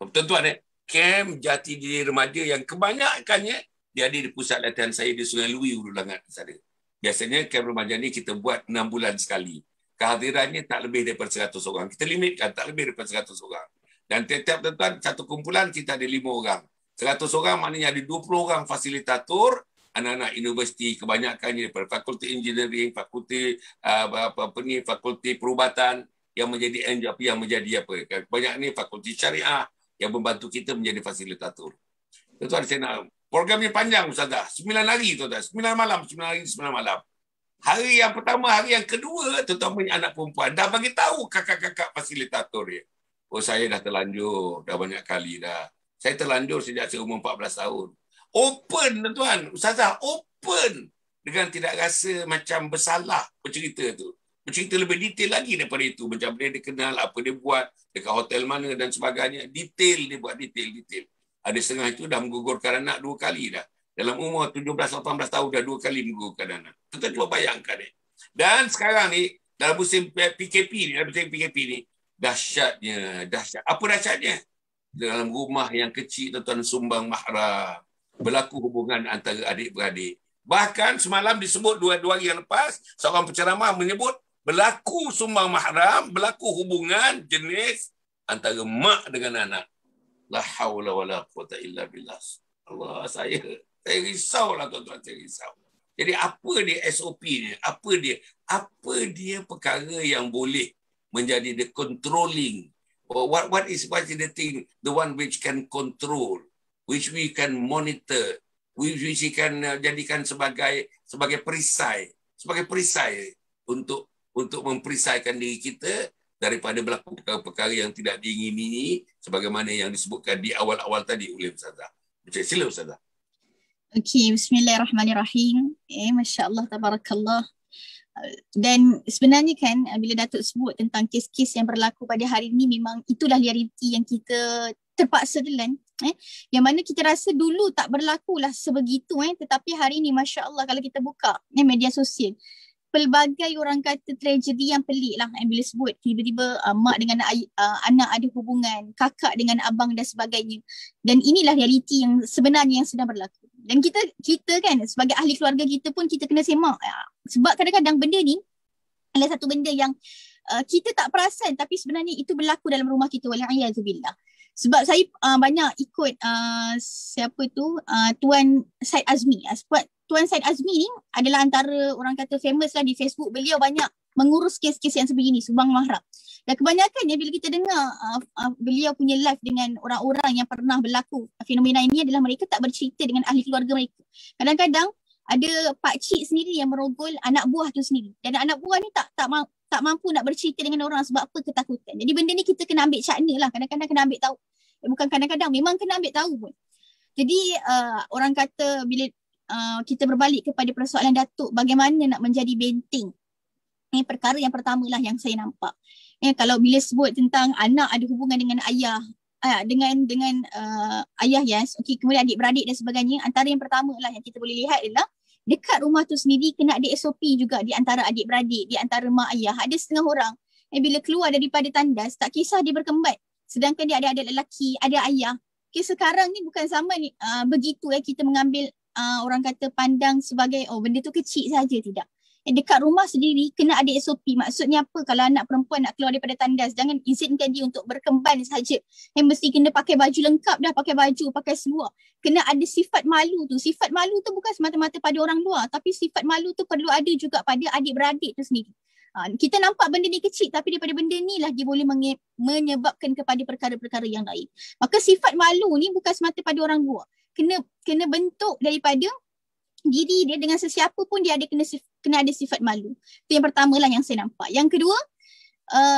Tuan-tuan, Kem Jati Diri Remaja yang kebanyakannya dia ada di pusat latihan saya di Sungai Lui, Hulu Langat sana. Biasanya Kem Remaja ni kita buat 6 bulan sekali. Kehadirannya tak lebih daripada 100 orang. Kita limitkan tak lebih daripada 100 orang. Dan tiap-tiap tuan-tuan satu kumpulan kita ada 5 orang. 100 orang maknanya ada 20 orang fasilitator, anak-anak universiti, kebanyakannya daripada Fakulti Engineering, Fakulti Fakulti Perubatan yang menjadi banyak ni Fakulti Syariah yang membantu kita menjadi fasilitator. Tuan-tuan, saya nak programnya panjang, Ustazah. 9 hari, tuan-tuan. 9 malam, 9 hari, 9 malam. Hari yang pertama, hari yang kedua, terutamanya anak perempuan, dah bagi tahu kakak-kakak fasilitator dia. Saya dah terlanjur, dah banyak kali dah. Saya terlanjur sejak saya umur 14 tahun. Open, tuan-tuan. Ustazah, open. Dengan tidak rasa macam bersalah bercerita tu. Bercerita lebih detail lagi daripada itu. Macam dia kenal, apa dia buat, dekat hotel mana dan sebagainya. Detail dia buat, detail. Ada setengah itu dah menggugurkan anak 2 kali dah. Dalam umur 17-18 tahun dah 2 kali menggugurkan anak. Kita cuba bayangkan ni. Dan sekarang ni, dalam musim PKP ni, dahsyatnya. Apa dahsyatnya? Dalam rumah yang kecil, tuan-tuan, sumbang mahram. Berlaku hubungan antara adik-beradik. Bahkan semalam disebut 2 hari yang lepas, seorang penceramah menyebut berlaku sumbang mahram, berlaku hubungan jenis antara mak dengan anak. La haula wala quwata illa billah. Allah, saya risaulah tuan-tuan, saya risau. Jadi apa dia SOP ni? Apa dia perkara yang boleh menjadi the controlling? What is the thing, the one which can control, which we can monitor, which we can jadikan sebagai perisai untuk memperisaikan diri kita daripada berlaku perkara-perkara yang tidak diingini, sebagaimana yang disebutkan di awal-awal tadi oleh Ustazah. Sila Ustazah. Okey, bismillahirrahmanirrahim. Masya Allah, tabarakallah. Dan sebenarnya kan bila Datuk sebut tentang kes-kes yang berlaku pada hari ini, memang itulah realiti yang kita terpaksa telan. Yang mana kita rasa dulu tak berlakulah sebegitu, tetapi hari ini Masya Allah kalau kita buka media sosial, pelbagai orang kata tragedi yang pelik lah yang bila sebut tiba-tiba mak dengan anak ada hubungan, kakak dengan abang dan sebagainya. Dan inilah realiti yang sebenarnya yang sedang berlaku. Dan kita kan sebagai ahli keluarga kita pun kita kena semak. Sebab kadang-kadang benda ni adalah satu benda yang kita tak perasan tapi sebenarnya itu berlaku dalam rumah kita, walaiyazubillah. Sebab saya banyak ikut siapa tu Tuan Syed Azmi. Sebab Tuan Syed Azmi ni adalah antara orang kata famous lah di Facebook. Beliau banyak mengurus kes-kes yang sebegini, sumbang mahram. Dan kebanyakannya bila kita dengar beliau punya live dengan orang-orang yang pernah berlaku fenomena ini adalah mereka tak bercerita dengan ahli keluarga mereka. Kadang-kadang ada pakcik sendiri yang merogol anak buah tu sendiri. Dan anak buah ni tak mampu nak bercerita dengan orang sebab apa? Ketakutan. Jadi benda ni kita kena ambil cakna lah. Kadang-kadang kena ambil tahu. Bukan kadang-kadang, memang kena ambil tahu pun. Jadi orang kata bila kita berbalik kepada persoalan Datuk, bagaimana nak menjadi benteng. Perkara yang pertama lah yang saya nampak. Kalau bila sebut tentang anak ada hubungan dengan ayah, dengan ayah, yes, okey, kemudian adik-beradik dan sebagainya, antara yang pertama lah yang kita boleh lihat adalah dekat rumah tu sendiri kena ada SOP juga di antara adik-beradik, di antara mak ayah. Ada setengah orang bila keluar daripada tandas, tak kisah dia berkembat, sedangkan dia ada adik lelaki, ada ayah. Okay, sekarang ni bukan zaman begitu kita mengambil orang kata pandang sebagai benda tu kecil saja, tidak. Dekat rumah sendiri kena ada SOP. Maksudnya apa? Kalau anak perempuan nak keluar daripada tandas, jangan izinkan dia untuk berkemban saja. Mesti kena pakai baju lengkap dah, pakai baju, pakai seluar. Kena ada sifat malu tu. Sifat malu tu bukan semata-mata pada orang luar, tapi sifat malu tu perlu ada juga pada adik-beradik tu sendiri. Kita nampak benda ni kecil, tapi daripada benda ni lah dia boleh menyebabkan kepada perkara-perkara yang lain. Maka sifat malu ni bukan semata pada orang luar. Kena bentuk daripada diri dia, dengan sesiapa pun dia ada kena ada sifat malu. Itu yang pertama lah yang saya nampak. Yang kedua,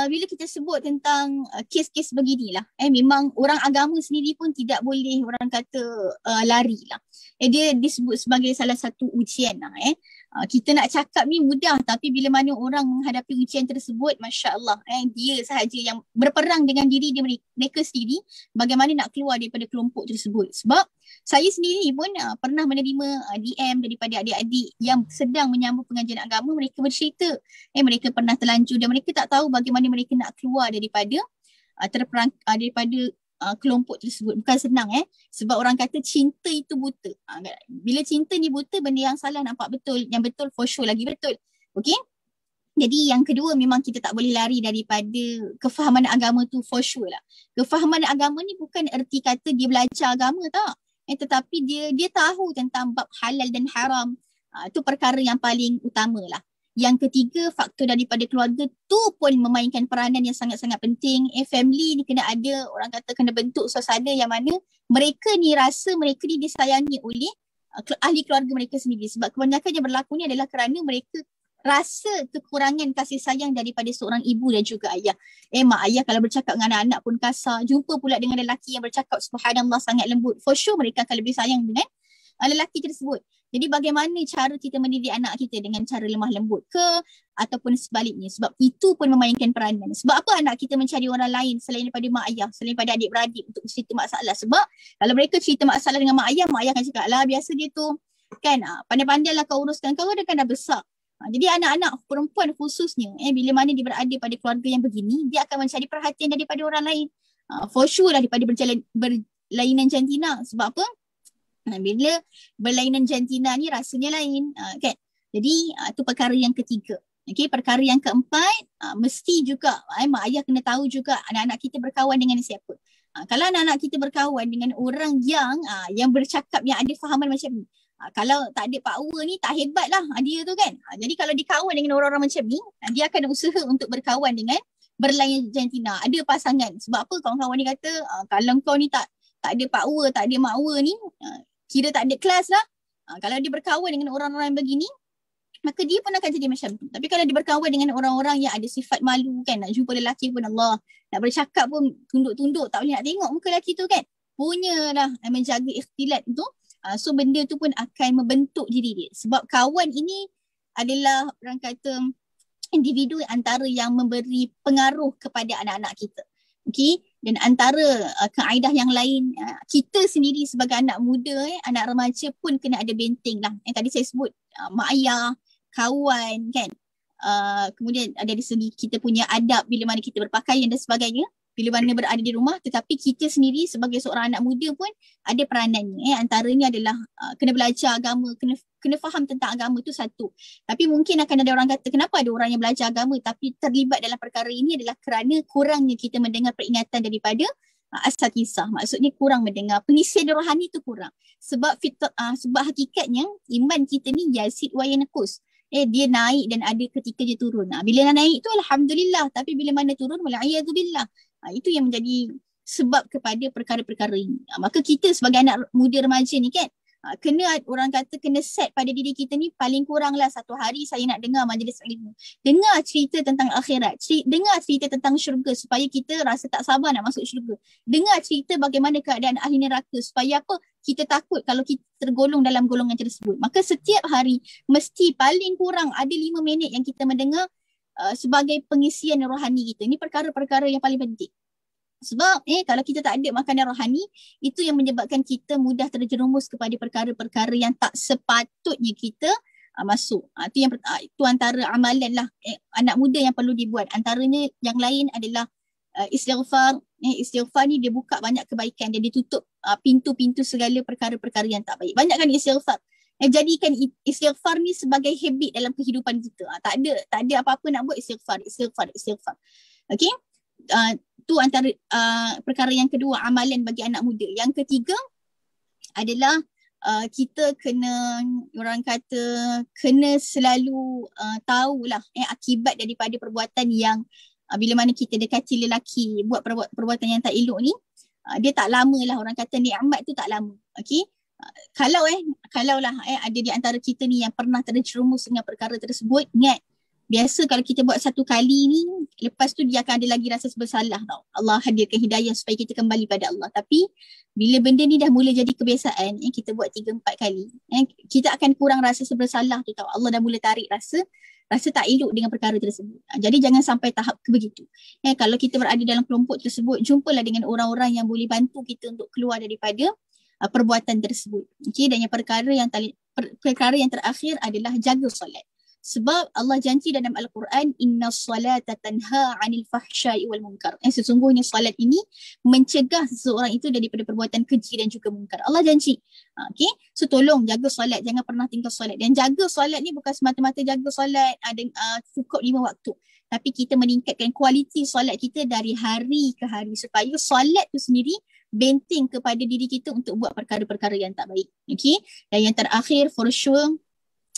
bila kita sebut tentang kes-kes beginilah, memang orang agama sendiri pun tidak boleh orang kata lari lah. Dia disebut sebagai salah satu ujian lah. Kita nak cakap ni mudah, tapi bila mana orang menghadapi ujian tersebut, Masya Allah, dia sahaja yang berperang dengan diri dia mereka sendiri, bagaimana nak keluar daripada kelompok tersebut. Sebab saya sendiri pun pernah menerima DM daripada adik-adik yang sedang menyambut pengajian agama. Mereka bercerita mereka pernah terlanjur dan mereka tak tahu bagaimana mereka nak keluar daripada kelompok tersebut. Bukan senang sebab orang kata cinta itu buta. Bila cinta ni buta, benda yang salah nampak betul, yang betul for sure lagi betul. Okey? Jadi yang kedua, memang kita tak boleh lari daripada kefahaman agama tu for sure lah. Kefahaman agama ni bukan erti kata dia belajar agama, tak. Tetapi dia tahu tentang bab halal dan haram. Itu perkara yang paling utama lah. Yang ketiga, faktor daripada keluarga tu pun memainkan peranan yang sangat-sangat penting. Family ni kena ada, orang kata kena bentuk suasana yang mana mereka ni rasa mereka ni disayangi oleh ahli keluarga mereka sendiri. Sebab kebanyakan yang berlaku ni adalah kerana mereka rasa kekurangan kasih sayang daripada seorang ibu dan juga ayah. Mak ayah kalau bercakap dengan anak-anak pun kasar. Jumpa pula dengan lelaki yang bercakap subhanallah sangat lembut. For sure mereka akan lebih sayang dengan lelaki tersebut. Jadi bagaimana cara kita mendidik anak kita, dengan cara lemah lembut ke ataupun sebaliknya. Sebab itu pun memainkan peranan. Sebab apa anak kita mencari orang lain selain daripada mak ayah, selain daripada adik-beradik untuk cerita masalah. Sebab kalau mereka cerita masalah dengan mak ayah akan cakap, lah biasa dia tu kan, pandai-pandai lah kau uruskan, kau dah kan dah besar. Jadi anak-anak perempuan khususnya bila mana dia berada pada keluarga yang begini, dia akan mencari perhatian daripada orang lain. For sure lah daripada berlainan jantina. Sebab apa? Bila berlainan jantina ni rasanya lain, kan? Jadi itu perkara yang ketiga. Okay, perkara yang keempat, mesti juga mak ayah kena tahu juga anak-anak kita berkawan dengan siapa. Kalau anak-anak kita berkawan dengan orang yang bercakap yang ada fahaman macam ni, kalau tak ada power ni tak hebat lah dia tu kan. Jadi kalau dikawan dengan orang-orang macam ni, dia akan usaha untuk berkawan dengan berlainan jantina. Ada pasangan. Sebab apa? Kawan-kawan ni kata, kalau kau ni tak ada power, tak ada makwa ni, kira tak ada kelas lah. Kalau dia berkawan dengan orang-orang yang begini, maka dia pun akan jadi macam tu. Tapi kalau dia berkawan dengan orang-orang yang ada sifat malu kan, nak jumpa lelaki pun Allah, nak bercakap pun tunduk-tunduk, tak boleh nak tengok muka lelaki tu kan, punyalah menjaga ikhtilat tu. So benda tu pun akan membentuk diri dia. Sebab kawan ini adalah orang kata individu antara yang memberi pengaruh kepada anak-anak kita. Okay? Dan antara kaedah yang lain, kita sendiri sebagai anak muda, anak remaja pun kena ada benteng lah. Yang tadi saya sebut, mak ayah, kawan kan. kemudian dari segi kita punya adab bila mana kita berpakaian dan sebagainya, bila mana berada di rumah. Tetapi kita sendiri sebagai seorang anak muda pun ada peranannya. Antaranya adalah kena belajar agama, kena faham tentang agama, itu satu. Tapi mungkin akan ada orang kata, kenapa ada orang yang belajar agama tapi terlibat dalam perkara ini adalah kerana kurangnya kita mendengar peringatan daripada asatizah. Maksudnya kurang mendengar, pengisian rohani tu kurang. Sebab sebab hakikatnya iman kita ni yazid wa yanqus. Dia naik dan ada ketika dia turun. Bila naik tu alhamdulillah, tapi bila mana turun wal'iyadzubillah. Itu yang menjadi sebab kepada perkara-perkara ini. Maka kita sebagai anak muda remaja ni kan, kena, orang kata kena set pada diri kita ni paling kuranglah satu hari saya nak dengar majlis ilmu. Dengar cerita tentang akhirat, dengar cerita tentang syurga supaya kita rasa tak sabar nak masuk syurga. Dengar cerita bagaimana keadaan ahli neraka supaya apa? Kita takut kalau kita tergolong dalam golongan tersebut. Maka setiap hari mesti paling kurang ada 5 minit yang kita mendengar sebagai pengisian rohani kita. Ini perkara-perkara yang paling penting. Sebab kalau kita tak ada makanan rohani, itu yang menyebabkan kita mudah terjerumus kepada perkara-perkara yang tak sepatutnya kita masuk. Itu antara amalan lah anak muda yang perlu dibuat. Antaranya yang lain adalah istighfar. Istighfar ni dia buka banyak kebaikan dan dia tutup pintu-pintu segala perkara-perkara yang tak baik. Banyakkan istighfar. Jadikan istighfar ni sebagai habit dalam kehidupan kita. Tak ada apa-apa nak buat, istighfar. Okey? Tu antara perkara yang kedua, amalan bagi anak muda. Yang ketiga adalah kita kena, orang kata, kena selalu tahulah akibat daripada perbuatan yang bila mana kita dekati lelaki buat perbuatan yang tak elok ni, dia tak lama lah, orang kata nikmat tu tak lama. Okey? Kalau lah ada di antara kita ni yang pernah terjerumus dengan perkara tersebut, ingat, biasa kalau kita buat satu kali ni, lepas tu dia akan ada lagi rasa bersalah tau. Allah hadirkan hidayah supaya kita kembali pada Allah. Tapi bila benda ni dah mula jadi kebiasaan, kita buat 3-4 kali, kita akan kurang rasa bersalah tu tau. Allah dah mula tarik rasa tak elok dengan perkara tersebut. Jadi jangan sampai tahap begitu. Kalau kita berada dalam kelompok tersebut, jumpalah dengan orang-orang yang boleh bantu kita untuk keluar daripada perbuatan tersebut. Okay? Dan yang perkara yang terakhir adalah jaga solat. Sebab Allah janji dalam Al-Quran, inna salata tanha 'anil fahsya'i wal munkar. Sesungguhnya salat ini mencegah seseorang itu daripada perbuatan keji dan juga munkar. Allah janji. Okay? So tolong jaga solat, jangan pernah tinggal solat. Dan jaga solat ni bukan semata-mata jaga solat cukup 5 waktu. Tapi kita meningkatkan kualiti solat kita dari hari ke hari supaya solat tu sendiri benteng kepada diri kita untuk buat perkara-perkara yang tak baik. Okay? Dan yang terakhir, for sure,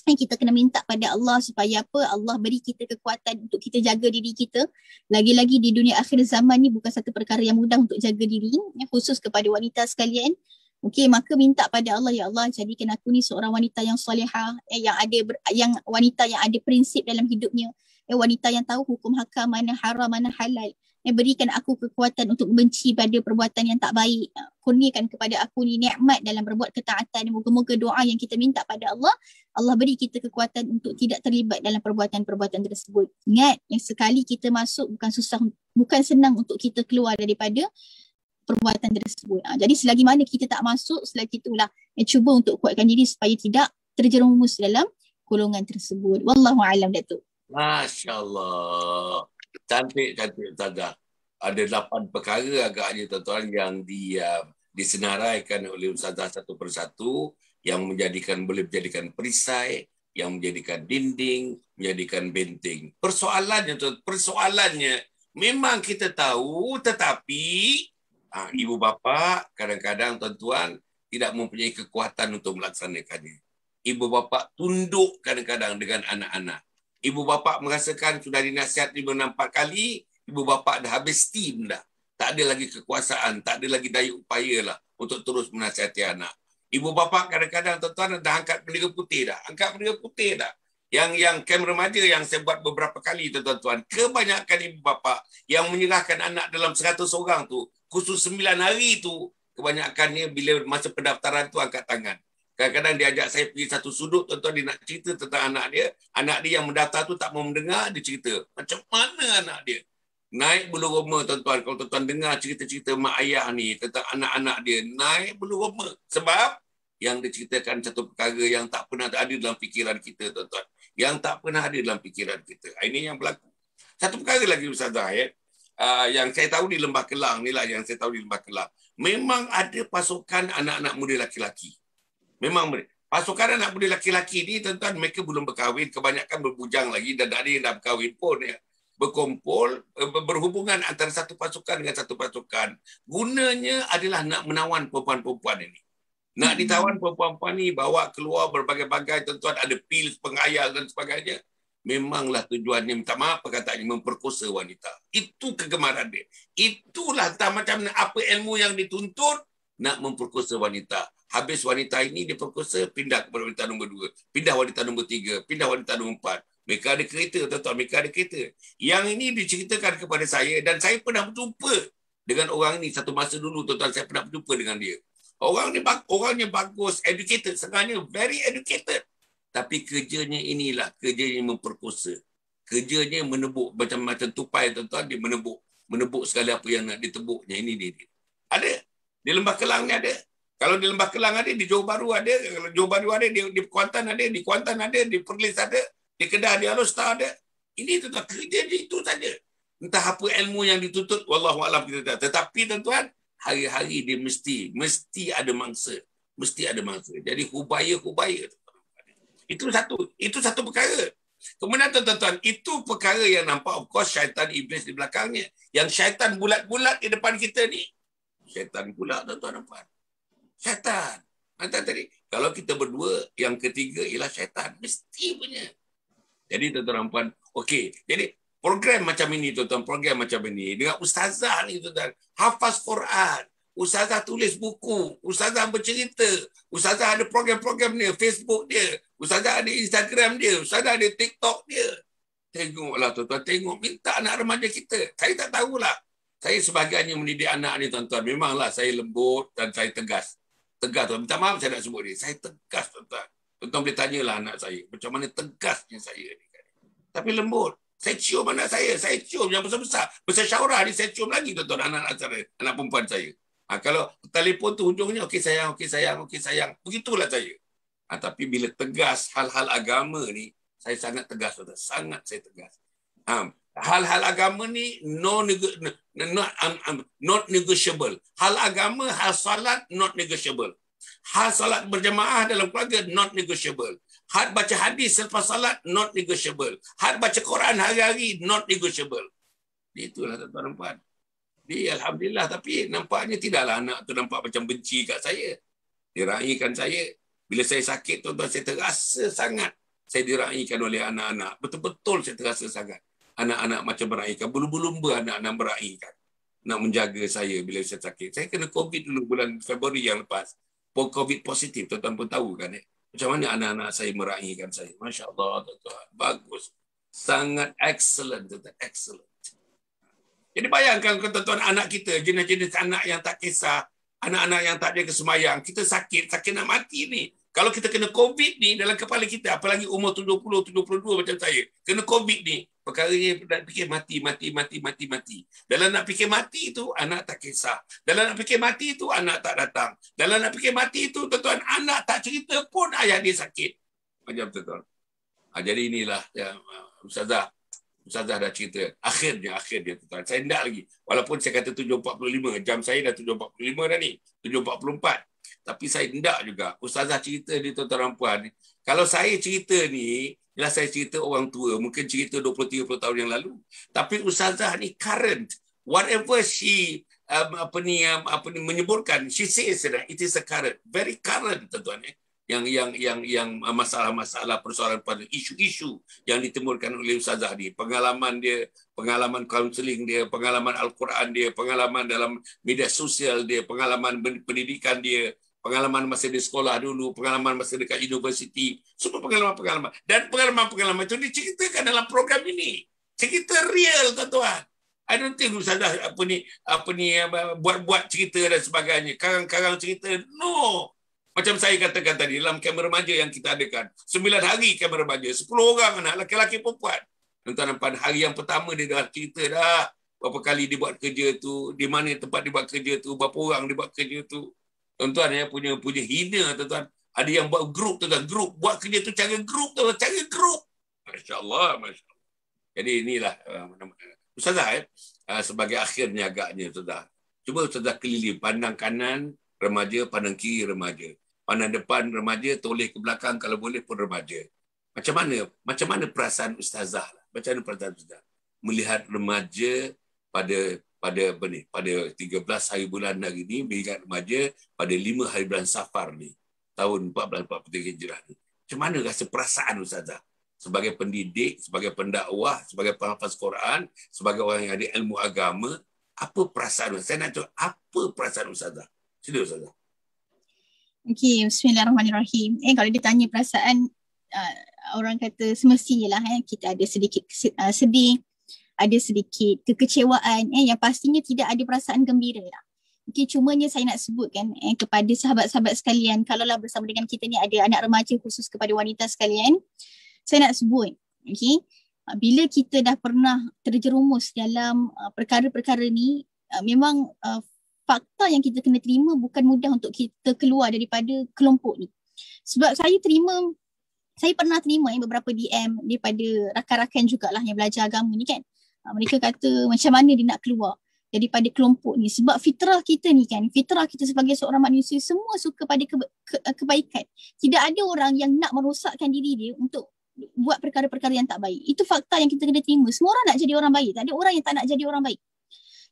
kita kena minta pada Allah supaya apa? Allah beri kita kekuatan untuk kita jaga diri kita. Lagi-lagi di dunia akhir zaman ni bukan satu perkara yang mudah untuk jaga diri, khusus kepada wanita sekalian. Okey, maka minta pada Allah, ya Allah, jadikan aku ni seorang wanita yang solehah, yang wanita yang ada prinsip dalam hidupnya, wanita yang tahu hukum hakam, mana haram, mana halal. Berikan aku kekuatan untuk benci pada perbuatan yang tak baik. Kurniakan kepada aku ni nikmat dalam berbuat ketaatan. Moga-moga doa yang kita minta pada Allah, Allah beri kita kekuatan untuk tidak terlibat dalam perbuatan-perbuatan tersebut. Ingat, yang sekali kita masuk bukan senang untuk kita keluar daripada perbuatan tersebut. Jadi selagi mana kita tak masuk, selagi itulah cuba untuk kuatkan diri supaya tidak terjerumus dalam golongan tersebut. Wallahu a'lam, Datuk. Masya Allah. Cantik Ustazah. Ada 8 perkara agaknya tuan-tuan yang disenaraikan oleh Ustazah satu persatu, yang boleh menjadikan perisai, yang menjadikan dinding, menjadikan benteng. Persoalannya memang kita tahu, tetapi ibu bapa kadang-kadang tuan-tuan tidak mempunyai kekuatan untuk melaksanakannya. Ibu bapa tunduk kadang-kadang dengan anak-anak. Ibu bapa merasakan sudah dinasihat 5-4 kali, ibu bapa dah habis steam dah. Tak ada lagi kekuasaan, tak ada lagi daya upaya lah untuk terus menasihati anak. Ibu bapa kadang-kadang tuan-tuan dah angkat bendera putih dah. Yang kem remaja yang saya buat beberapa kali tuan-tuan, kebanyakan ibu bapa yang menyerahkan anak dalam 100 orang tu, khusus 9 hari tu, kebanyakannya bila masa pendaftaran tu angkat tangan. Kadang-kadang dia ajak saya pergi satu sudut, tuan-tuan, dia nak cerita tentang anak dia. Anak dia yang mendaftar tu tak mau mendengar, dia cerita. Macam mana anak dia? Naik bulu roma, tuan-tuan. Kalau tuan-tuan dengar cerita-cerita mak ayah ni tentang anak-anak dia, naik bulu roma. Sebab yang dia ceritakan satu perkara yang tak pernah ada dalam fikiran kita, tuan-tuan. yang tak pernah ada dalam fikiran kita. Ini yang berlaku. Satu perkara lagi Ustazah, yang saya tahu di Lembah Kelang ni lah, yang saya tahu di Lembah Kelang. Memang ada pasukan anak-anak muda laki-laki. Memang pasukan anak muda laki-laki ni tuan-tuan, mereka belum berkahwin, kebanyakan berbujang lagi dan ada yang dah berkahwin pun ya. Berkumpul, berhubungan antara satu pasukan dengan satu pasukan. Gunanya adalah nak menawan perempuan-perempuan ini. Nak ditawan perempuan-perempuan ni, bawa keluar berbagai-bagai, tuan-tuan, ada pil, pengayal dan sebagainya. Memanglah tujuannya, minta maaf perkataannya, memperkosa wanita. Itu kegemaran dia. Itulah entah macam mana, apa ilmu yang dituntut, nak memperkosa wanita. Habis wanita ini diperkosa, pindah kepada wanita nombor 2. Pindah wanita nombor 3. Pindah wanita nombor 4. Mereka ada kereta, tuan-tuan. Mereka ada kereta. Yang ini diceritakan kepada saya dan saya pernah berjumpa dengan orang ini satu masa dulu, tuan-tuan. Saya pernah berjumpa dengan dia. Orangnya bagus, educated. Sebenarnya very educated. Tapi kerjanya inilah, kerjanya memperkosa. Kerjanya menebuk macam tupai, tuan-tuan. Dia menebuk segala apa yang nak ditebuknya. Ini dia. Ada. Di Lembah Kelang ni ada. Kalau di Lembah Kelang ada, di Johor Bahru ada. Kalau Johor Bahru ada, di Kuantan ada. Di Kuantan ada, di Perlis ada. Di Kedah, di Alor-Star ada. Ini tuan-tuan, kerja dia itu saja. Entah apa ilmu yang dituntut, wallahualam kita tak. Tetapi tuan-tuan, hari-hari dia mesti ada mangsa. Mesti ada mangsa. Jadi hubaya. Itu satu perkara. Kemudian tuan-tuan, itu perkara yang nampak, of course, syaitan iblis di belakangnya. Yang syaitan bulat-bulat di depan kita ni. Syaitan pula, tuan-tuan nampak. Syaitan. Nanti tadi, kalau kita berdua, yang ketiga ialah syaitan. Mesti punya. Jadi tuan-tuan nampak, okey. Jadi program macam ini, tuan-tuan, program macam ini. Dengan ustazah ni, tuan-tuan. Hafaz Quran. Ustazah tulis buku, ustazah bercerita, ustazah ada program-program dia, Facebook dia, ustazah ada Instagram dia, ustazah ada TikTok dia. Tengoklah tuan-tuan, tengok, minta anak remaja kita. Saya tak tahulah. Saya sebahagiannya mendidik anak ni tuan-tuan. Memanglah saya lembut dan saya tegas. Tegas tuan, minta maaf saya nak sebut dia. Saya tegas tuan-tuan. Tuan-tuan boleh tanyalah anak saya, macam mana tegasnya saya ni. Tapi lembut. Saya cium anak saya cium yang besar-besar. Besar syaurah ni saya cium lagi tuan-tuan anak perempuan saya. Kalau telefon tu hujungnya okey sayang. Begitulah saya. Tapi bila tegas hal-hal agama ni, saya sangat tegas. Sangat saya tegas. Hal-hal agama ni not negotiable. Hal agama, hal salat not negotiable. Hal salat berjemaah dalam keluarga not negotiable. Had baca hadis selepas salat not negotiable. Had baca Quran hari-hari not negotiable. Itulah tuan-tuan dan puan. Dia alhamdulillah, tapi nampaknya tidaklah anak tu nampak macam benci kat saya. Diraikan saya. Bila saya sakit tuan-tuan, saya terasa sangat saya diraikan oleh anak-anak. Betul-betul saya terasa sangat. Anak-anak macam meraikan. Bulu-bulu anak-anak meraikan. Nak menjaga saya bila saya sakit. Saya kena COVID dulu bulan Februari yang lepas. COVID positif, tuan-tuan pun tahu kan. Macam mana anak-anak saya meraikan saya. Masya Allah, tuan-tuan. Bagus. Sangat excellent, tuan-tuan. Excellent. Jadi bayangkan tuan-tuan, anak kita, jenis-jenis anak yang tak kisah, anak-anak yang tak ada kesemayang, kita sakit nak mati ni. Kalau kita kena COVID ni dalam kepala kita, apalagi umur 70, 72 macam saya, kena COVID ni, perkaranya nak fikir mati. Dalam nak fikir mati itu, anak tak kisah. Dalam nak fikir mati itu, anak tak datang. Dalam nak fikir mati itu, tuan-tuan, anak tak cerita pun ayah dia sakit. Macam tuan-tuan. Jadi inilah ya, Ustazah dah cerita. Akhirnya tuan-tuan. Saya tidak lagi. Walaupun saya kata 7.45. Jam saya dah 7.45 dah ni. 7.44. Tapi saya tidak juga. Ustazah cerita ni tuan-tuan dan puan. Kalau saya cerita ni, ialah saya cerita orang tua. Mungkin cerita 20-30 tahun yang lalu. Tapi Ustazah ni current. Whatever she menyebutkan, she says that it is a current. Very current tuan-tuan. Yang masalah-masalah persoalan pada isu-isu yang ditimbulkan oleh Ustazah ni. Pengalaman dia, pengalaman kaunseling dia, pengalaman Al-Quran dia, pengalaman dalam media sosial dia, pengalaman pendidikan dia, pengalaman masa di sekolah dulu, pengalaman masa dekat universiti, semua pengalaman-pengalaman. Dan pengalaman-pengalaman itu diceritakan dalam program ini. Cerita real, tuan-tuan. I don't think Ustazah buat-buat cerita dan sebagainya. Karang-karang cerita. No. Macam saya katakan tadi, dalam kamera remaja yang kita adakan, 9 hari kamera remaja, 10 orang anak, lelaki-lelaki perempuan. Tuan-tuan, pada hari yang pertama dia dah cerita dah, berapa kali dia buat kerja tu, di mana tempat dia buat kerja tu, berapa orang dia buat kerja tu. Tuan-tuan, punya hina, tuan-tuan. Ada yang buat grup, tuan-tuan, buat kerja tu cara grup, tuan-tuan, cara grup. Masya Allah. Jadi inilah Ustazah sebagai akhirnya agaknya Ustazah. Cuba Ustazah keliling, pandang kanan remaja, pandang kiri remaja. Pandang depan remaja, toleh ke belakang kalau boleh pun remaja. Macam mana perasaan Ustazah? Macam mana perasaan Ustazah melihat remaja pada 13 hari bulan hari ni, melihat remaja pada 5 hari bulan Safar ni, tahun 1443 Hijrah ni. Macam mana rasa perasaan Ustazah? Sebagai pendidik, sebagai pendakwah, sebagai penghafaz Quran, sebagai orang yang ada ilmu agama, apa perasaan Ustazah? Saya nak tahu apa perasaan Ustazah. Sila Ustazah. Okey, bismillahirrahmanirrahim. Kalau ditanya perasaan, orang kata semestinya lah kita ada sedikit sedih, ada sedikit kekecewaan, yang pastinya tidak ada perasaan gembira lah. Okey, cumanya saya nak sebutkan kepada sahabat-sahabat sekalian, kalaulah bersama dengan kita ni ada anak remaja, khusus kepada wanita sekalian, saya nak sebut, okey, bila kita dah pernah terjerumus dalam perkara-perkara ni, memang fakta yang kita kena terima bukan mudah untuk kita keluar daripada kelompok ni. Sebab saya pernah terima beberapa DM daripada rakan-rakan jugalah yang belajar agama ni kan. Mereka kata macam mana dia nak keluar daripada kelompok ni. Sebab fitrah kita ni kan, fitrah kita sebagai seorang manusia, semua suka pada kebaikan. Tidak ada orang yang nak merosakkan diri dia untuk buat perkara-perkara yang tak baik. Itu fakta yang kita kena terima. Semua orang nak jadi orang baik. Tak ada orang yang tak nak jadi orang baik.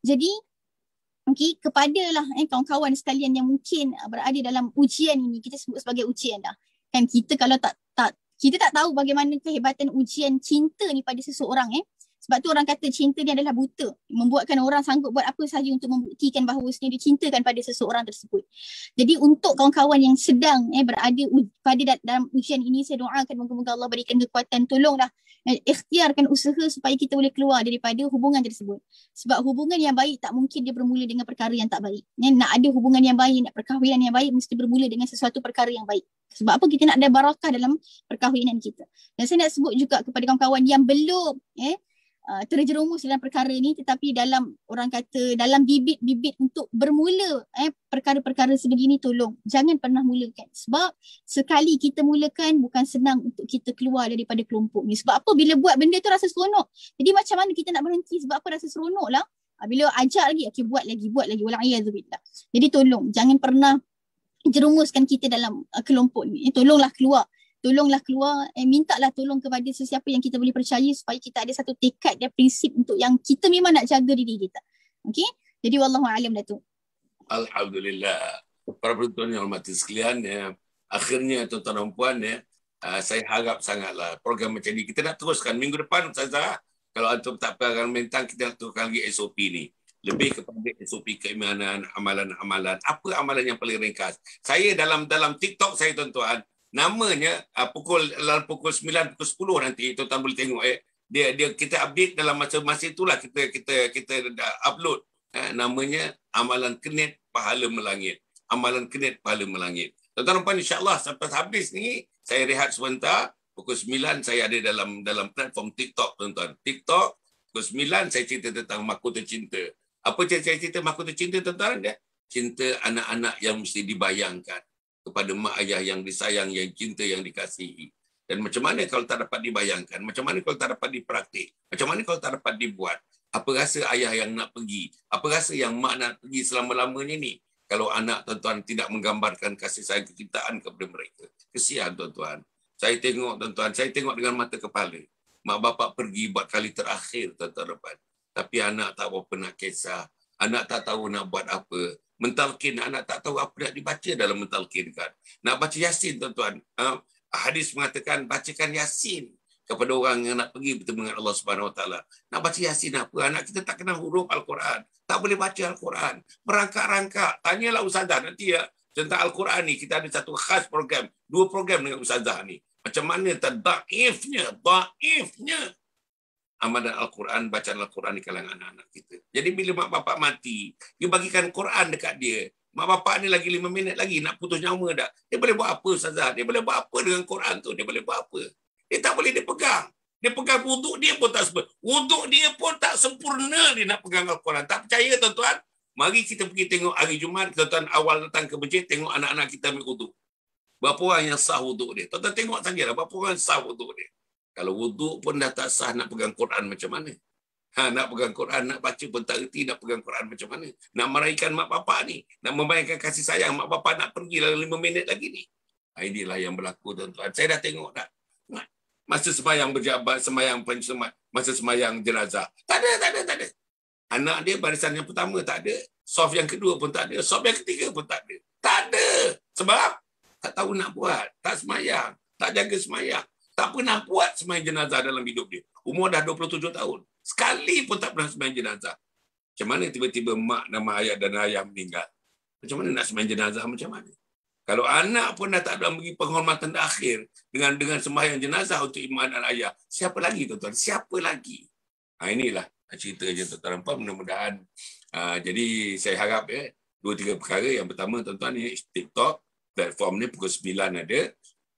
Jadi, okey, kepadalah kawan-kawan sekalian yang mungkin berada dalam ujian ini, kita sebut sebagai ujian dah. Kan kita kalau kita tak tahu bagaimana kehebatan ujian cinta ni pada seseorang Sebab tu orang kata cinta ni adalah buta, membuatkan orang sanggup buat apa sahaja untuk membuktikan bahawa dia cintakan pada seseorang tersebut. Jadi untuk kawan-kawan yang sedang berada pada dalam ujian ini, saya doakan moga-moga Allah berikan kekuatan, tolonglah ikhtiarkan usaha supaya kita boleh keluar daripada hubungan tersebut. Sebab hubungan yang baik tak mungkin dia bermula dengan perkara yang tak baik. Nak ada hubungan yang baik, nak perkahwinan yang baik, mesti bermula dengan sesuatu perkara yang baik. Sebab apa? Kita nak ada barakah dalam perkahwinan kita. Dan saya nak sebut juga kepada kawan-kawan yang belum terjerumus dalam perkara ni, tetapi dalam orang kata dalam bibit-bibit untuk bermula perkara-perkara sebegini, tolong jangan pernah mulakan. Sebab sekali kita mulakan, bukan senang untuk kita keluar daripada kelompok ni. Sebab apa? Bila buat benda tu rasa seronok. Jadi macam mana kita nak berhenti? Sebab apa? Rasa seronok lah. Bila ajak lagi, okey, buat lagi. Wala'iyadzubillah. Jadi tolong jangan pernah jerumuskan kita dalam kelompok ni. Tolonglah keluar, mintalah tolong kepada sesiapa yang kita boleh percaya, supaya kita ada satu tekad dan prinsip untuk yang kita memang nak jaga diri kita. Okey? Jadi wallahu a'lam Datuk. Alhamdulillah. Para penonton yang hormati sekalian, akhirnya tuan-tuan dan puan, saya harap sangatlah program macam ni kita nak teruskan minggu depan Ustazah. Kalau antum tak pegang mentang, kita nak teruskan lagi SOP ni. Lebih kepada SOP keimanan, amalan-amalan. Apa amalan yang paling ringkas? Saya dalam TikTok saya tuan-tuan, namanya pukul 9, pukul 10 nanti tuan-tuan boleh tengok dia kita update dalam masa itulah kita upload. Namanya amalan kenit pahala melangit. Amalan kenit pahala melangit. Tuan-tuan puan, insya-Allah sampai habis ni saya rehat sebentar. Pukul 9 saya ada dalam platform TikTok tuan-tuan. TikTok pukul 9 saya cerita tentang mahkota cinta. Apa cerita mahkota cinta tuan-tuan? Cinta anak-anak yang mesti dibayangkan kepada mak ayah yang disayang, yang cinta, yang dikasihi. Dan macam mana kalau tak dapat dibayangkan? Macam mana kalau tak dapat dipraktik? Macam mana kalau tak dapat dibuat? Apa rasa ayah yang nak pergi? Apa rasa yang mak nak pergi selama-lamanya ni? Kalau anak tuan-tuan tidak menggambarkan kasih sayang kecintaan kepada mereka. Kesian tuan-tuan. Saya tengok tuan-tuan, saya tengok dengan mata kepala. Mak bapak pergi buat kali terakhir tuan-tuan depan. Tapi anak tak berapa nak kisah. Anak tak tahu nak buat apa. Mentalkin, anak tak tahu apa nak dibaca dalam mentalkin kan. Nak baca Yasin tuan-tuan. Hadis mengatakan bacakan Yasin kepada orang yang nak pergi bertemu dengan Allah Subhanahu Wa Taala. Nak baca Yasin apa? Anak kita tak kenal huruf Al-Quran. Tak boleh baca Al-Quran. Merangkak-rangkak. Tanyalah Ustazah nanti tentang Al-Quran ni. Kita ada satu khas program. 2 program dengan Ustazah ni. Macam mana daifnya amalan Al-Quran, bacaan Al-Quran di kalangan anak-anak kita. Jadi bila mak bapak mati, dia bagikan Quran dekat dia. Mak bapak ni lagi 5 minit lagi nak putus nyawa dah. Dia boleh buat apa Ustazah? Dia boleh buat apa dengan Quran tu? Dia boleh buat apa? Dia tak boleh dia pegang. Dia pegang wuduk dia pun tak sempurna. Wuduk dia pun tak sempurna dia nak pegang Al-Quran. Tak percaya tuan-tuan? Mari kita pergi tengok hari Jumaat, tuan-tuan awal datang ke masjid, tengok anak-anak kita ambil wuduk. Berapa orang yang sah wuduk dia? Tuan-tuan tengok sajalah berapa orang sah wuduk dia. Kalau wuduk pun dah tak sah, nak pegang Quran macam mana? Nak pegang Quran, nak baca pun tak reti, nak pegang Quran macam mana? Nak meraihkan mak bapak ni, nak membayangkan kasih sayang mak bapak nak pergi dalam 5 minit lagi ni. Inilah yang berlaku, tuan-tuan. Saya dah tengok dah. Masa sembahyang berjabat, masa sembahyang jenazah. Tak ada. Anak dia barisan yang pertama tak ada. Sof yang kedua pun tak ada. Sof yang ketiga pun tak ada. Tak ada. Sebab tak tahu nak buat. Tak sembahyang. Tak jaga sembahyang. Tak pernah buat sembahyang jenazah dalam hidup dia. Umur dah 27 tahun. Sekali pun tak pernah sembahyang jenazah. Macam mana tiba-tiba mak nama ayah dan ayah meninggal? Macam mana nak sembahyang jenazah macam mana? Kalau anak pun dah tak ada bagi penghormatan akhir dengan sembahyang jenazah untuk iman dan ayah, siapa lagi, tuan-tuan? Siapa lagi? Inilah cerita je, tuan-tuan. Mudah-mudahan. Jadi saya harap 2-3 perkara. Yang pertama, tuan-tuan, ni TikTok, platform ni pukul 9 ada.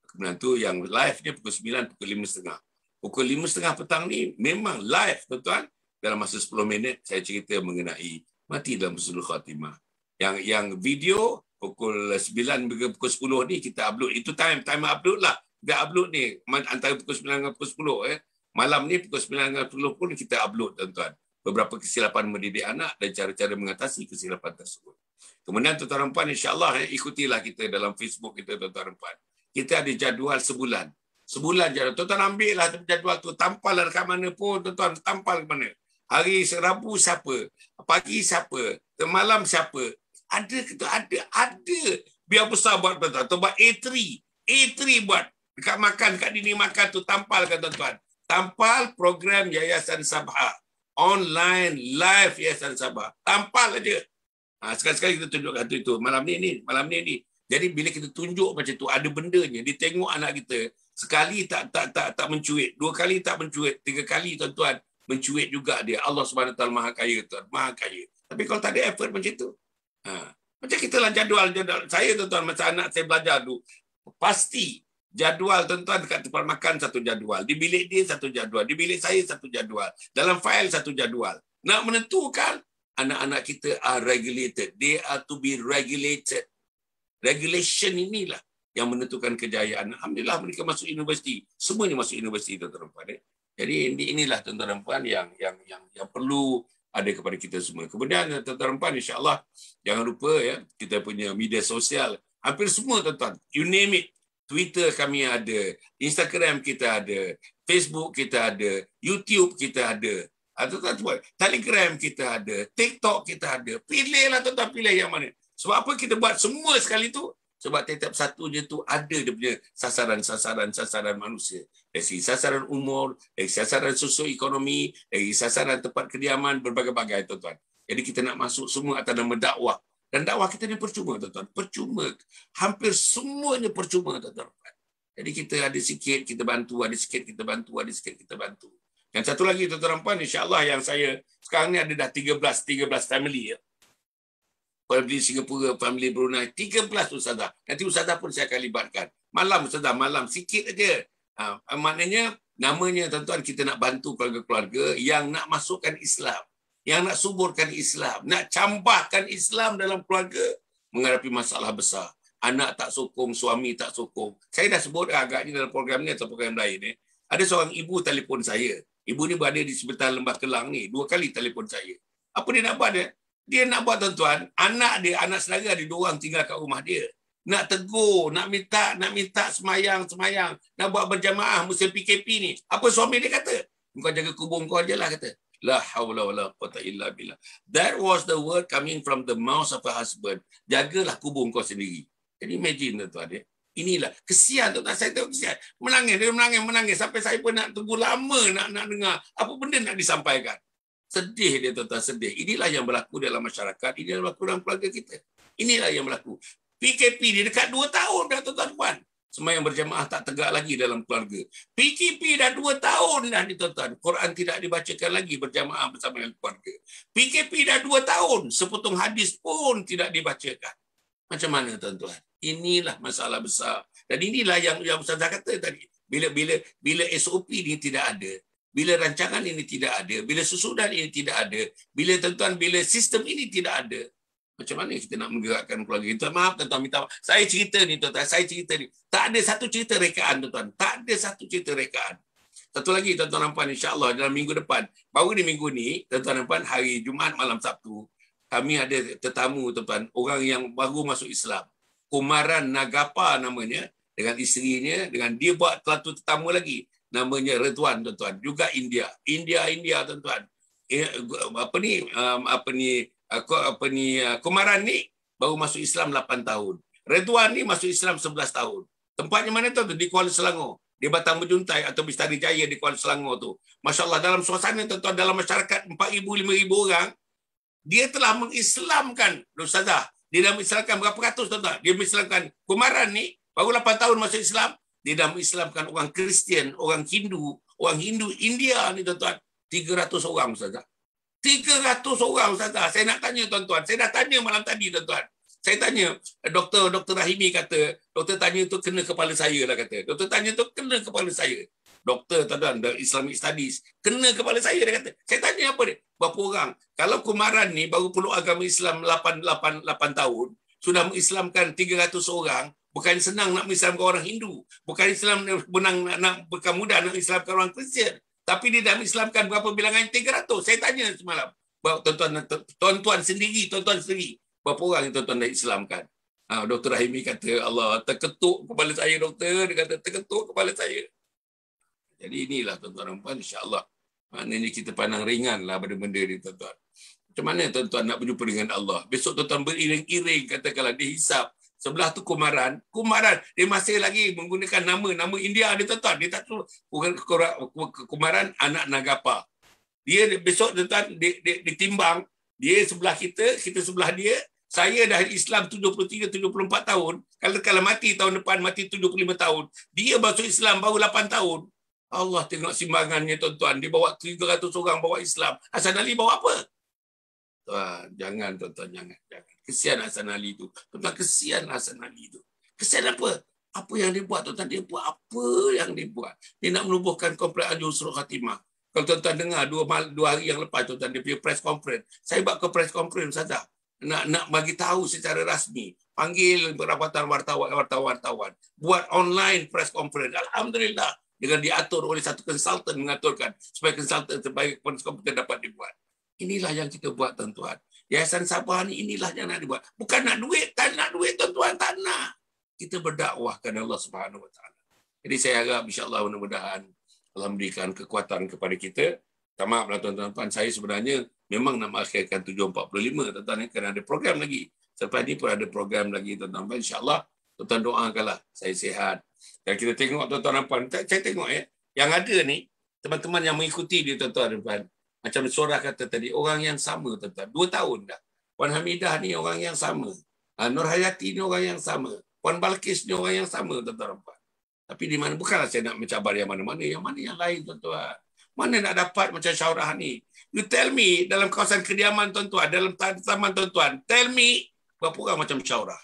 Kemudian tu yang live ni pukul 9, pukul 5.30. Pukul 5.30 petang ni memang live, tuan-tuan. Dalam masa 10 minit saya cerita mengenai mati dalam husnul khatimah. Yang video pukul 9 hingga pukul 10 ni kita upload. Itu time upload lah. Kita upload ni antara pukul 9 hingga pukul 10. Malam ni pukul 9 hingga 10 pun kita upload, tuan-tuan. Beberapa kesilapan mendidik anak dan cara-cara mengatasi kesilapan tersebut. Kemudian, tuan-tuan dan puan, insya-Allah ikutilah kita dalam Facebook kita, tuan-tuan dan puan. Kita ada jadual sebulan. Sebulan jadual. Tuan-tuan ambillah jadual tu, tampal dekat mana pun, tuan-tuan, tampal ke mana. Hari Rabu siapa? Pagi siapa? Malam siapa? Ada ke tu? Ada. Biar besar buat, tuan-tuan. Tuan buat A3 buat. Dekat makan, dekat dinding makan tu, tampal kan, tuan-tuan. Tampal program Yayasan Sabha. Online, live Yayasan Sabha. Tampal aja. Sekali-sekali kita tunjukkan tu. Malam ni. Jadi bila kita tunjuk macam tu, ada bendanya. Dia tengok anak kita. Sekali tak mencuit. 2 kali tak mencuit. 3 kali, tuan-tuan, mencuit juga dia. Allah SWT Maha Kaya, tuan. Maha Kaya. Tapi kalau tak ada effort macam tu. Macam kita lah jadual. Saya, tuan-tuan, masa anak saya belajar dulu, pasti jadual, tuan-tuan, dekat tempat makan satu jadual. Di bilik dia satu jadual. Di bilik saya satu jadual. Dalam fail satu jadual. Nak menentukan anak-anak kita are regulated. They are to be regulated. Regulation inilah yang menentukan kejayaan. Alhamdulillah mereka masuk universiti. Semuanya masuk universiti, tuan-tuan dan puan. Jadi inilah, tuan-tuan dan puan, yang perlu ada kepada kita semua. Kemudian, tuan-tuan dan puan, insya-Allah jangan lupa kita punya media sosial. Hampir semua, tuan-tuan. You name it. Twitter kami ada, Instagram kita ada, Facebook kita ada, YouTube kita ada, Telegram kita ada, TikTok kita ada. Pilihlah, tuan-tuan, pilih yang mana. Sebab apa kita buat semua sekali tu? Sebab tiap satu je tu ada dia punya sasaran manusia. Dari segi sasaran umur, dari sasaran sosioekonomi, dari sasaran tempat kediaman, berbagai-bagai, tuan-tuan. Jadi kita nak masuk semua atas nama dakwah. Dan dakwah kita ni percuma, tuan-tuan. Percuma. Hampir semuanya percuma, tuan-tuan. Jadi kita ada sikit, kita bantu. Ada sikit, kita bantu. Ada sikit, kita bantu. Yang satu lagi, tuan-tuan dan puan, insya-Allah yang saya sekarang ni ada dah 13 family. Family Singapura, family Brunei, 13 ustazah. Nanti ustazah pun saya akan libatkan. Malam, ustazah, malam. Sikit aja. Maknanya, namanya, tuan-tuan, kita nak bantu keluarga-keluarga yang nak masukkan Islam. Yang nak suburkan Islam, nak cambahkan Islam dalam keluarga, menghadapi masalah besar. Anak tak sokong, suami tak sokong. Saya dah sebut agaknya dalam program ni atau program lain ni. Ada seorang ibu telefon saya. Ibu ni berada di sebelah Lembah Kelang ni. 2 kali telefon saya. Apa dia nak buat dia? Dia nak buat, tuan-tuan, anak saudara dia 2 orang tinggal kat rumah dia. Nak tegur, nak minta semayang. Nak buat berjamaah musim PKP ni. Apa suami dia kata? Kau jaga kubur kau je lah, kata. La hawla wala quwwata illa billah. That was the word coming from the mouth of a husband. Jagalah kubur kau sendiri. Jadi imagine, tuan-tuan. Inilah kesian, tuan-tuan. Saya tengok kesian. Menangis. Sampai saya pun nak tunggu lama nak dengar apa benda nak disampaikan. Sedih dia, tuan-tuan, sedih. Inilah yang berlaku dalam masyarakat. Inilah yang berlaku dalam keluarga kita. Inilah yang berlaku. PKP ni dekat 2 tahun dah, tuan-tuan. Sembahyang berjamaah tak tegak lagi dalam keluarga. PKP dah 2 tahun dah ni, tuan-tuan. Quran tidak dibacakan lagi berjamaah bersama dengan keluarga. PKP dah 2 tahun. Sepotong hadis pun tidak dibacakan. Macam mana, tuan-tuan? Inilah masalah besar. Dan inilah yang Ustazah kata tadi. Bila SOP ni tidak ada, bila rancangan ini tidak ada, bila susunan ini tidak ada, bila sistem ini tidak ada, macam mana kita nak menggerakkan keluarga kita? Maaf, tuan-tuan, minta maaf. Saya cerita ni, tuan-tuan. Tak ada satu cerita rekaan, tuan-tuan. Tak ada satu cerita rekaan. Satu lagi tuan-tuan dan puan, insya-Allah dalam minggu depan. Baru di minggu ni, tuan-tuan dan puan, hari Jumaat malam Sabtu, kami ada tetamu tuan-tuan, orang yang baru masuk Islam. Kumaran Nagapa namanya, dengan isterinya, dengan dia buat satu tetamu lagi, namanya Ridwan tuan-tuan, juga India tuan-tuan. Kumaran ni baru masuk Islam 8 tahun. Ridwan ni masuk Islam 11 tahun. Tempatnya mana tu? Di Kuala Selangor. Di Batam Berjuntai atau Bistari Jaya di Kuala Selangor tu. Masya Allah, dalam suasana tuan-tuan, dalam masyarakat 4,000, 5,000 orang, dia telah mengislamkan, Ustazah, dia dah mengislamkan berapa ratus tuan-tuan? Dia mengislamkan Kumaran ni, baru 8 tahun masuk Islam, dia dah mengislamkan orang Kristian, orang Hindu India ni tuan-tuan. 300 orang Ustazah. 300 orang Ustazah. Saya nak tanya tuan-tuan, saya dah tanya malam tadi tuan-tuan. Saya tanya, Dr. Rahimi kata, doktor tanya tu kena kepala saya lah kata. Doktor tanya tu kena kepala saya. Doktor tuan-tuan, Islamic Studies, kena kepala saya dia kata. Saya tanya apa dia? Berapa orang? Kalau Kumaran ni baru peluk agama Islam 8 tahun, sudah mengislamkan 300 orang, bukan senang nak mengislamkan orang Hindu. Bukan Islam bukan mudah nak mengislamkan orang Kristian. Tapi dia dah mengislamkan berapa bilangan? 300. Saya tanya semalam. Tuan-tuan sendiri, berapa orang yang tuan-tuan dah Islamkan? Dr. Rahimi kata, Allah, terketuk kepala saya doktor. Dia kata, terketuk kepala saya. Jadi inilah tuan-tuan dan puan, insya-Allah. Maknanya kita pandang ringanlah benda-benda ni tuan-tuan. Macam mana tuan-tuan nak berjumpa dengan Allah? Besok tuan-tuan beriring-iring, katakanlah dihisap. Sebelah tu Kumaran, dia masih lagi menggunakan nama India dia tuan-tuan. Dia tak tahu Kumaran anak Nagapa. Dia besok tuan-tuan ditimbang, dia sebelah kita sebelah dia. Saya dah Islam 73-74 tahun. Kalau mati tahun depan, mati 75 tahun. Dia masuk Islam baru 8 tahun. Allah tengok simbangannya tuan-tuan. Dia bawa 300 orang bawa Islam. Hasan Ali bawa apa? Jangan tuan-tuan, jangan. Kesian Hasan Ali tu. Tuan-tuan, kesian Hasan Ali tu. Kesian apa? Apa yang dia buat tuan-tuan? Dia buat apa yang dia buat? Dia nak menubuhkan komplek Al-Husnul Khatimah. Kalau tuan-tuan dengar 2 hari yang lepas tuan-tuan dia punya press conference. Saya buat ke press conference saja. Nak bagi tahu secara rasmi, panggil perapatan wartawan, buat online press conference. Alhamdulillah, dengan diatur oleh satu konsultan mengaturkan supaya konsultan terbaik press conference dapat dibuat. Inilah yang kita buat tuan-tuan. Yayasan Sabah ni inilah yang nak dibuat. Bukan nak duit, tak nak duit tuan-tuan, tak nak. Kita berdakwah kepada Allah Subhanahu Wa Taala. Jadi saya harap insya-Allah mudah-mudahan Allah memberikan kekuatan kepada kita. Maaflah tuan-tuan, saya sebenarnya memang nak mengakhirkan 7.45 tuan-tuan, kerana ada program lagi. Selepas ini pun ada program lagi tuan-tuan. InsyaAllah tuan-tuan doakanlah saya sihat. Dan kita tengok tuan-tuan, saya tengok yang ada ni, teman-teman yang mengikuti dia tuan-tuan. Macam Surah kata tadi, orang yang sama tuan-tuan. 2 tahun dah. Puan Hamidah ni orang yang sama. Nur Hayati ni orang yang sama. Puan Balkis ni orang yang sama tuan-tuan. Tapi di mana, bukanlah saya nak mencabar yang mana-mana. Yang mana yang lain tuan-tuan. Mana nak dapat macam Syaurah ni? You tell me, dalam kawasan kediaman tuan-tuan, dalam taman tuan-tuan, tell me, berapa orang macam Syaurah?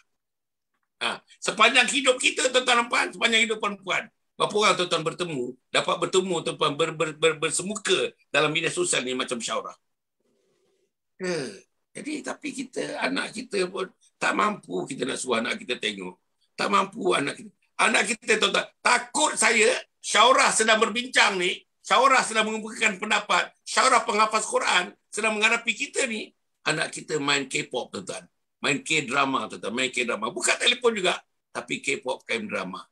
Sepanjang hidup kita tuan-tuan dan puan, sepanjang hidup perempuan, berapa orang tuan-tuan dapat bertemu tuan-tuan, bersemuka dalam media sosial ni macam Syaurah? Jadi, tapi kita, anak kita pun tak mampu kita nak suruh anak kita tengok. Tak mampu anak kita. Anak kita tuan-tuan, takut saya, Syaurah sedang berbincang ni, Syaurah sedang mengumpulkan pendapat, Syaurah penghafaz Quran sedang menghadapi kita ni, anak kita main K-pop tuan-tuan, main K-drama tuan-tuan, main K-drama, bukan telefon juga, tapi K-pop, K-drama.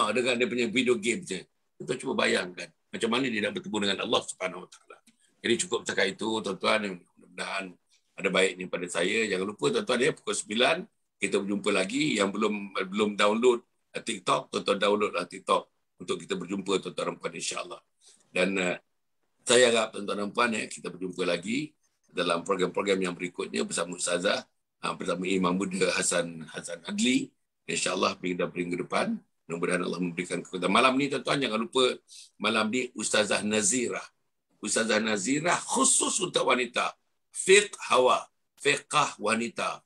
Dengan dia punya video game je. Kita cuba bayangkan macam mana dia nak bertemu dengan Allah Subhanahu Wa Taala. Jadi cukup cakap itu tuan-tuan, mudah-mudahan ada baik ni pada saya. Jangan lupa tuan-tuan pukul 9 kita berjumpa lagi. Yang belum download TikTok, tuan-tuan downloadlah TikTok untuk kita berjumpa tuan-tuan dan insya-Allah. Dan saya harap tuan-tuan dan puan kita berjumpa lagi dalam program-program yang berikutnya bersama Ustazah, bersama Imam Muda Hasan Adli. InsyaAllah minggu depan. Mudah-mudahan Allah memberikan kekuatan. Malam ni tuan-tuan jangan lupa, malam ni Ustazah Nazirah. Ustazah Nazirah khusus untuk wanita. Fiqh wanita.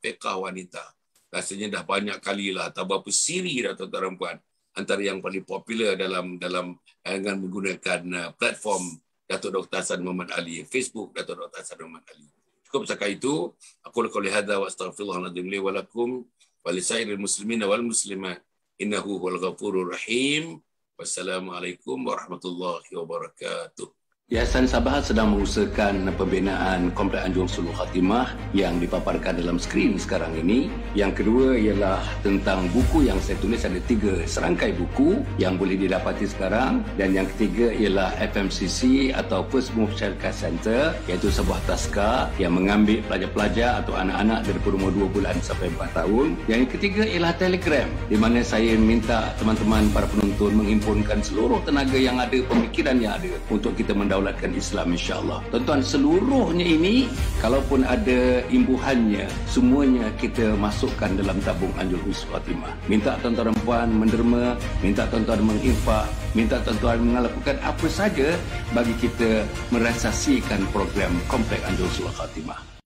Rasanya dah banyak kali lah, atau berapa siri dah tuan-tuan dan puan. Antara yang paling popular dalam dengan menggunakan platform Datuk Dr. Hasan Muhammad Ali, Facebook Datuk Dr. Hasan Muhammad Ali. Cukup cakap itu. Aku qouli hadza wa astaghfirullahaladzim li wa lakum wa li sairil muslimina wal muslimat innahu huwal ghafurur rahim. Wassalamualaikum warahmatullahi wabarakatuh. Yayasan Sabah sedang mengusahakan pembinaan Komplek Anjung Sulul Khatimah yang dipaparkan dalam skrin sekarang ini. Yang kedua ialah tentang buku yang saya tulis, ada 3 serangkai buku yang boleh didapati sekarang. Dan yang ketiga ialah FMCC atau First Move Childcare Center, iaitu sebuah taska yang mengambil pelajar-pelajar atau anak-anak daripada umur 2 bulan sampai 4 tahun. Yang ketiga ialah Telegram, di mana saya minta teman-teman para penonton menghimpunkan seluruh tenaga yang ada, pemikiran yang ada untuk kita mendaulatkan Islam, insya-Allah. Tuan-tuan, seluruhnya ini kalaupun ada imbuhannya, semuanya kita masukkan dalam tabung Anjung Sulul Khatimah. Minta tuan-tuan dan puan menderma, minta tuan-tuan menginfak, minta tuan-tuan melakukan apa saja bagi kita merealisasikan program Komplek Anjung Sulul Khatimah.